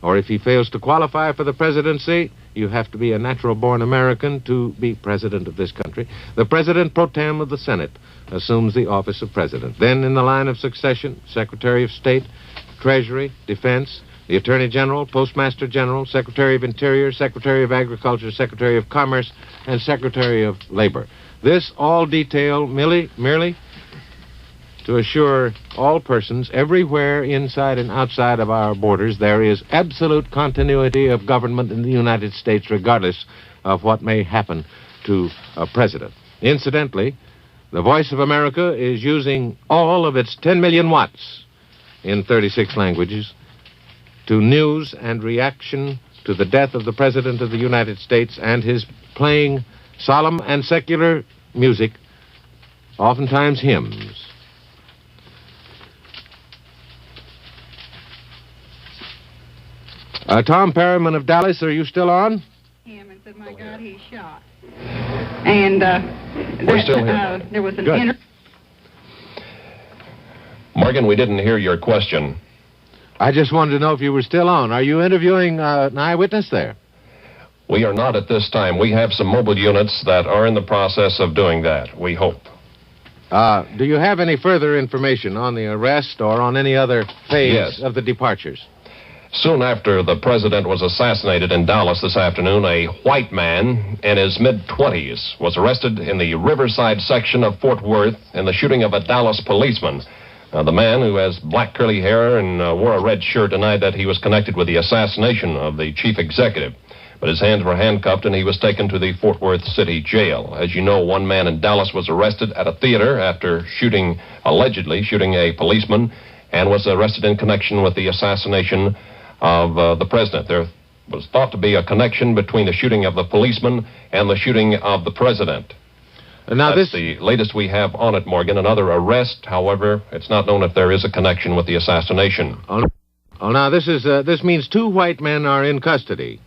or if he fails to qualify for the presidency, you have to be a natural-born American to be president of this country. The president pro tem of the Senate assumes the office of president. Then, in the line of succession, Secretary of State, Treasury, Defense, the Attorney General, Postmaster General, Secretary of Interior, Secretary of Agriculture, Secretary of Commerce, and Secretary of Labor. This all detail merely to assure all persons everywhere inside and outside of our borders there is absolute continuity of government in the United States regardless of what may happen to a president. Incidentally, the Voice of America is using all of its 10 million watts in 36 languages to news and reaction to the death of the President of the United States and his playing solemn and secular music, oftentimes hymns. Tom Perriman of Dallas, are you still on?
Him and said, "My God, he's shot." And
we're still here.
There was an
Morgan, we didn't hear your question.
I just wanted to know if you were still on. Are you interviewing an eyewitness there?
We are not at this time. We have some mobile units that are in the process of doing that, we hope.
Do you have any further information on the arrest or on any other phase of the departures?
Soon after the president was assassinated in Dallas this afternoon, a white man in his mid-20s was arrested in the Riverside section of Fort Worth in the shooting of a Dallas policeman. The man, who has black curly hair and wore a red shirt, denied that he was connected with the assassination of the chief executive. But his hands were handcuffed and he was taken to the Fort Worth City Jail. As you know, one man in Dallas was arrested at a theater after allegedly shooting a policeman, and was arrested in connection with the assassination of the president. There was thought to be a connection between the shooting of the policeman and the shooting of the president.
Now,
That's the latest we have on it, Morgan. Another arrest, however, it's not known if there is a connection with the assassination.
Oh, now, this means 2 white men are in custody.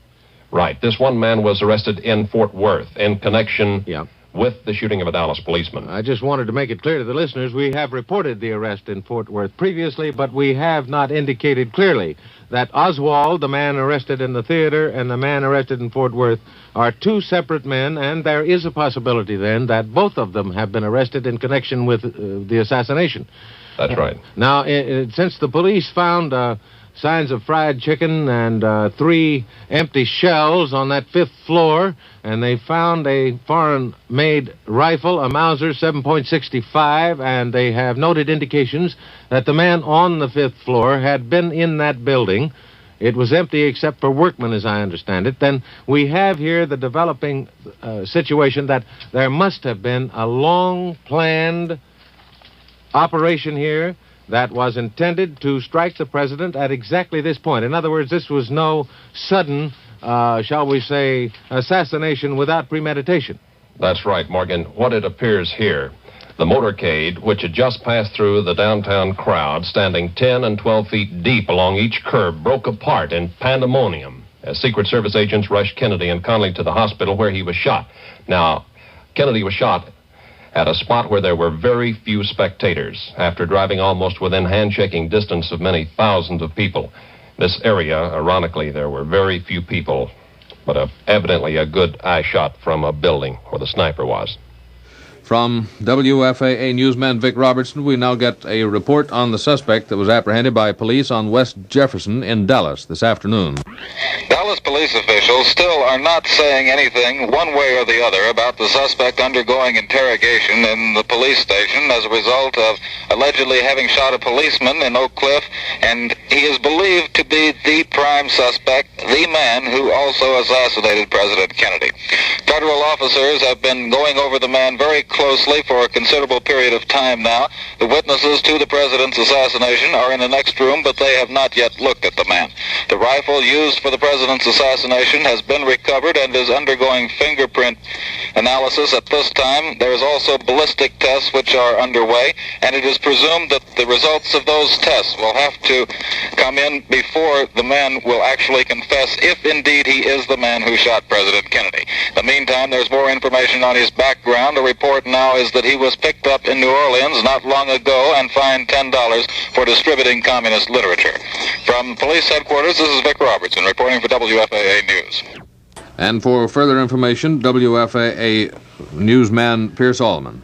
Right. This one man was arrested in Fort Worth in connection with the shooting of a Dallas policeman.
I just wanted to make it clear to the listeners, we have reported the arrest in Fort Worth previously, but we have not indicated clearly that Oswald, the man arrested in the theater, and the man arrested in Fort Worth are 2 separate men, and there is a possibility then that both of them have been arrested in connection with the assassination.
That's right.
Now, since the police found signs of fried chicken and 3 empty shells on that 5th floor, and they found a foreign-made rifle, a Mauser 7.65, and they have noted indications that the man on the 5th floor had been in that building. It was empty except for workmen, as I understand it. Then we have here the developing situation that there must have been a long-planned operation here that was intended to strike the president at exactly this point. In other words, this was no sudden, shall we say, assassination without premeditation.
That's right, Morgan. What it appears here, the motorcade, which had just passed through the downtown crowd, standing 10 and 12 feet deep along each curb, broke apart in pandemonium as Secret Service agents rushed Kennedy and Connally to the hospital where he was shot. Now, Kennedy was shot at a spot where there were very few spectators, after driving almost within handshaking distance of many thousands of people. This area, ironically, there were very few people, but evidently a good eye shot from a building where the sniper was.
From WFAA newsman Vic Robertson, we now get a report on the suspect that was apprehended by police on West Jefferson in Dallas this afternoon.
Dallas police officials still are not saying anything one way or the other about the suspect undergoing interrogation in the police station as a result of allegedly having shot a policeman in Oak Cliff, and he is believed to be the prime suspect, the man who also assassinated President Kennedy. Federal officers have been going over the man very closely for a considerable period of time now. The witnesses to the president's assassination are in the next room, but they have not yet looked at the man. The rifle used for the president's assassination has been recovered and is undergoing fingerprint analysis at this time. There is also ballistic tests which are underway, and it is presumed that the results of those tests will have to come in before the man will actually confess if indeed he is the man who shot President Kennedy. In the meantime, there's more information on his background. The report now is that he was picked up in New Orleans not long ago and fined $10 for distributing communist literature. From police headquarters, this is Vic Robertson reporting for WFAA News.
And for further information, WFAA newsman Pierce Allman.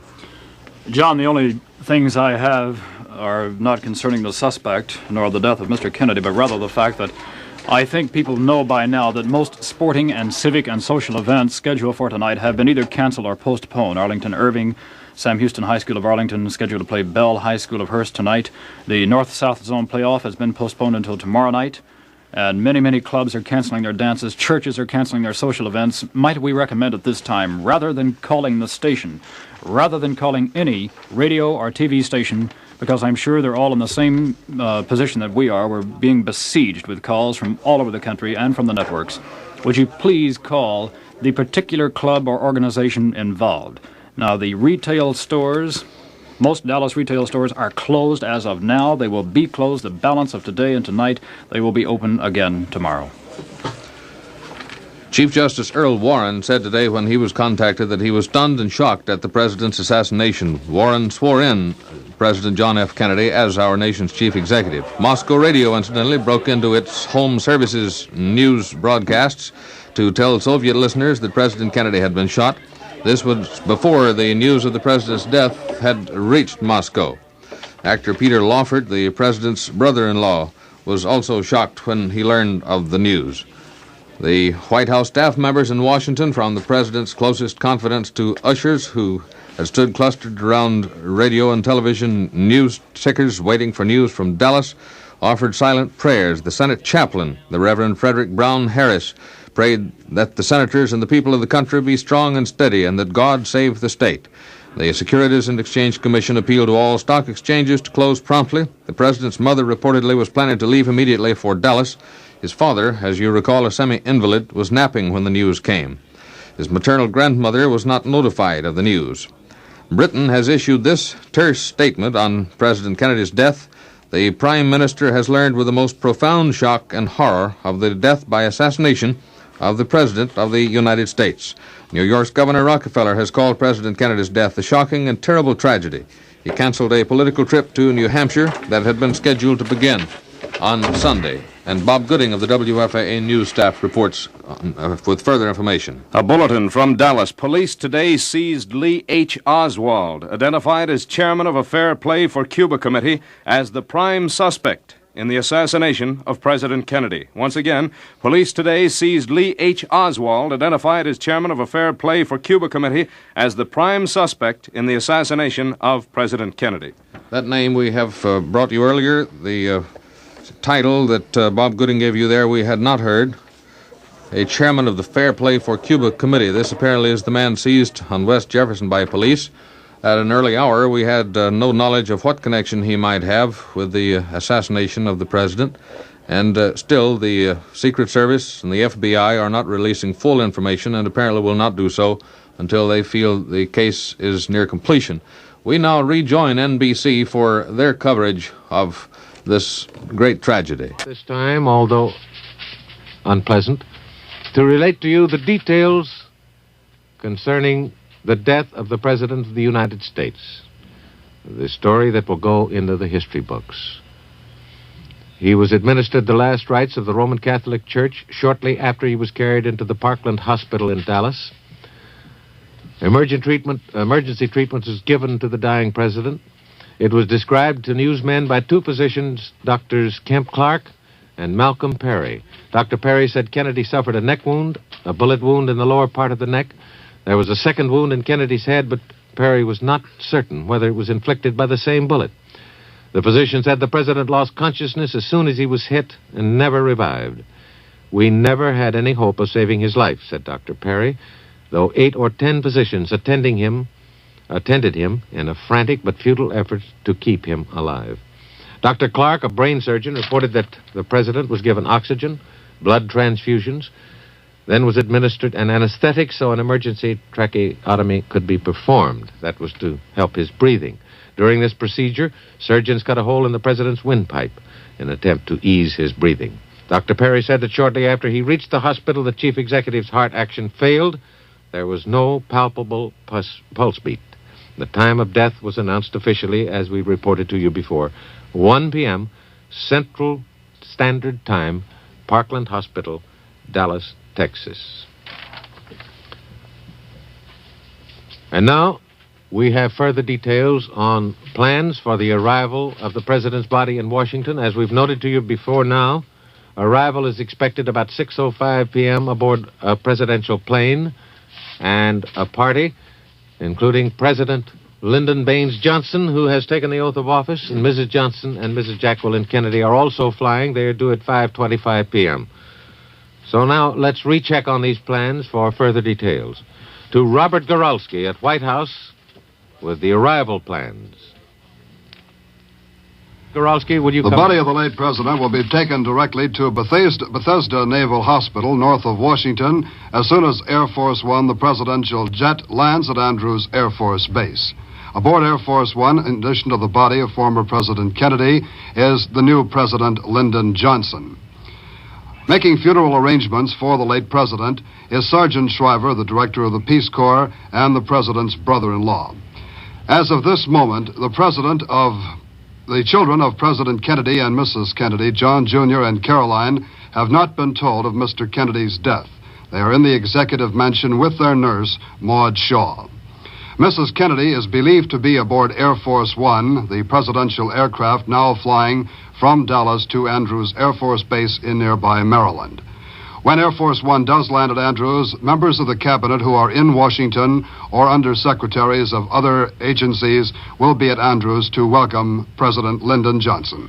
John, the only things I have are not concerning the suspect nor the death of Mr. Kennedy, but rather the fact that I think people know by now that most sporting and civic and social events scheduled for tonight have been either canceled or postponed. Arlington Irving, Sam Houston High School of Arlington scheduled to play Bell High School of Hearst tonight. The North-South Zone playoff has been postponed until tomorrow night. And many clubs are canceling their dances. Churches are canceling their social events. Might we recommend at this time, rather than calling the station, rather than calling any radio or TV station, because I'm sure they're all in the same position that we are. We're being besieged with calls from all over the country and from the networks. Would you please call the particular club or organization involved? Now, the retail stores, most Dallas retail stores are closed as of now. They will be closed the balance of today and tonight. They will be open again tomorrow.
Chief Justice Earl Warren said today when he was contacted that he was stunned and shocked at the president's assassination. Warren swore in President John F. Kennedy as our nation's chief executive. Wfaa-Radio, incidentally, broke into its home services news broadcasts to tell Soviet listeners that President Kennedy had been shot. This was before the news of the president's death had reached Moscow. Actor Peter Lawford, the president's brother-in-law, was also shocked when he learned of the news. The White House staff members in Washington, from the president's closest confidants to ushers who had stood clustered around radio and television news tickers waiting for news from Dallas, offered silent prayers. The Senate chaplain, the Reverend Frederick Brown Harris, prayed that the senators and the people of the country be strong and steady and that God save the state. The Securities and Exchange Commission appealed to all stock exchanges to close promptly. The president's mother reportedly was planning to leave immediately for Dallas. His father, as you recall, a semi-invalid, was napping when the news came. His maternal grandmother was not notified of the news. Britain has issued this terse statement on President Kennedy's death. The Prime Minister has learned with the most profound shock and horror of the death by assassination of the President of the United States. New York's Governor Rockefeller has called President Kennedy's death a shocking and terrible tragedy. He canceled a political trip to New Hampshire that had been scheduled to begin on Sunday. And Bob Gooding of the WFAA News staff reports with further information.
A bulletin from Dallas. Police today seized Lee H. Oswald, identified as chairman of a Fair Play for Cuba committee, as the prime suspect in the assassination of President Kennedy. Once again, police today seized Lee H. Oswald, identified as chairman of a Fair Play for Cuba committee, as the prime suspect in the assassination of President Kennedy.
That name we have brought you earlier. The title that Bob Gooding gave you there we had not heard. A chairman of the Fair Play for Cuba committee. This apparently is the man seized on West Jefferson by police. At an early hour, we had no knowledge of what connection he might have with the assassination of the president. And still, the Secret Service and the FBI are not releasing full information and apparently will not do so until they feel the case is near completion. We now rejoin NBC for their coverage of this great tragedy.
This time, although unpleasant, to relate to you the details concerning the death of the President of the United States. The story that will go into the history books. He was administered the last rites of the Roman Catholic Church shortly after he was carried into the Parkland Hospital in Dallas. Emergency treatment was given to the dying president. It was described to newsmen by two physicians, Drs. Kemp Clark and Malcolm Perry. Dr. Perry said Kennedy suffered a neck wound, a bullet wound in the lower part of the neck. There was a second wound in Kennedy's head, but Perry was not certain whether it was inflicted by the same bullet. The physician said the president lost consciousness as soon as he was hit and never revived. We never had any hope of saving his life, said Dr. Perry, though 8 or 10 physicians attended him in a frantic but futile effort to keep him alive. Dr. Clark, a brain surgeon, reported that the president was given oxygen, blood transfusions, then was administered an anesthetic so an emergency tracheotomy could be performed. That was to help his breathing. During this procedure, surgeons cut a hole in the president's windpipe in an attempt to ease his breathing. Dr. Perry said that shortly after he reached the hospital, the chief executive's heart action failed. There was no palpable pulse beat. The time of death was announced officially, as we reported to you before, 1 p.m., Central Standard Time, Parkland Hospital, Dallas, Texas. And now we have further details on plans for the arrival of the president's body in Washington. As we've noted to you before now, arrival is expected about 6:05 p.m. aboard a presidential plane, and a party, including President Lyndon Baines Johnson, who has taken the oath of office, and Mrs. Johnson and Mrs. Jacqueline Kennedy are also flying. They are due at 5:25 p.m. So now let's recheck on these plans for further details. To Robert Goralski at White House with the arrival plans. Goralski, would you
The
come...
body of the late president will be taken directly to Bethesda Naval Hospital, north of Washington, as soon as Air Force One, the presidential jet, lands at Andrews Air Force Base. Aboard Air Force One, in addition to the body of former President Kennedy, is the new President Lyndon Johnson. Making funeral arrangements for the late president is Sergeant Shriver, the director of the Peace Corps, and the president's brother-in-law. As of this moment, the children of President Kennedy and Mrs. Kennedy, John Jr. and Caroline, have not been told of Mr. Kennedy's death. They are in the executive mansion with their nurse, Maud Shaw. Mrs. Kennedy is believed to be aboard Air Force One, the presidential aircraft now flying from Dallas to Andrews Air Force Base in nearby Maryland. When Air Force One does land at Andrews, members of the cabinet who are in Washington or undersecretaries of other agencies will be at Andrews to welcome President Lyndon Johnson.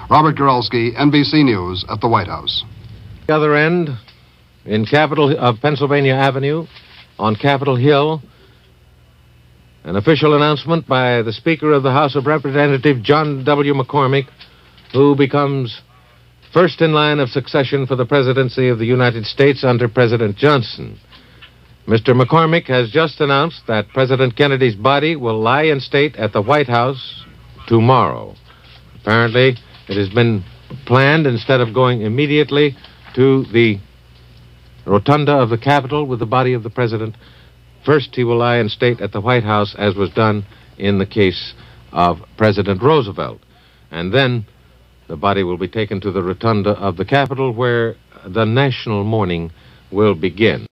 Robert Goralski, NBC News at the White House.
The other end, in Capitol of Pennsylvania Avenue, on Capitol Hill, an official announcement by the Speaker of the House of Representatives, John W. McCormick, who becomes first in line of succession for the presidency of the United States under President Johnson. Mr. McCormick has just announced that President Kennedy's body will lie in state at the White House tomorrow. Apparently, it has been planned, instead of going immediately to the rotunda of the Capitol with the body of the president, first he will lie in state at the White House, as was done in the case of President Roosevelt. And then the body will be taken to the rotunda of the Capitol, where the national mourning will begin.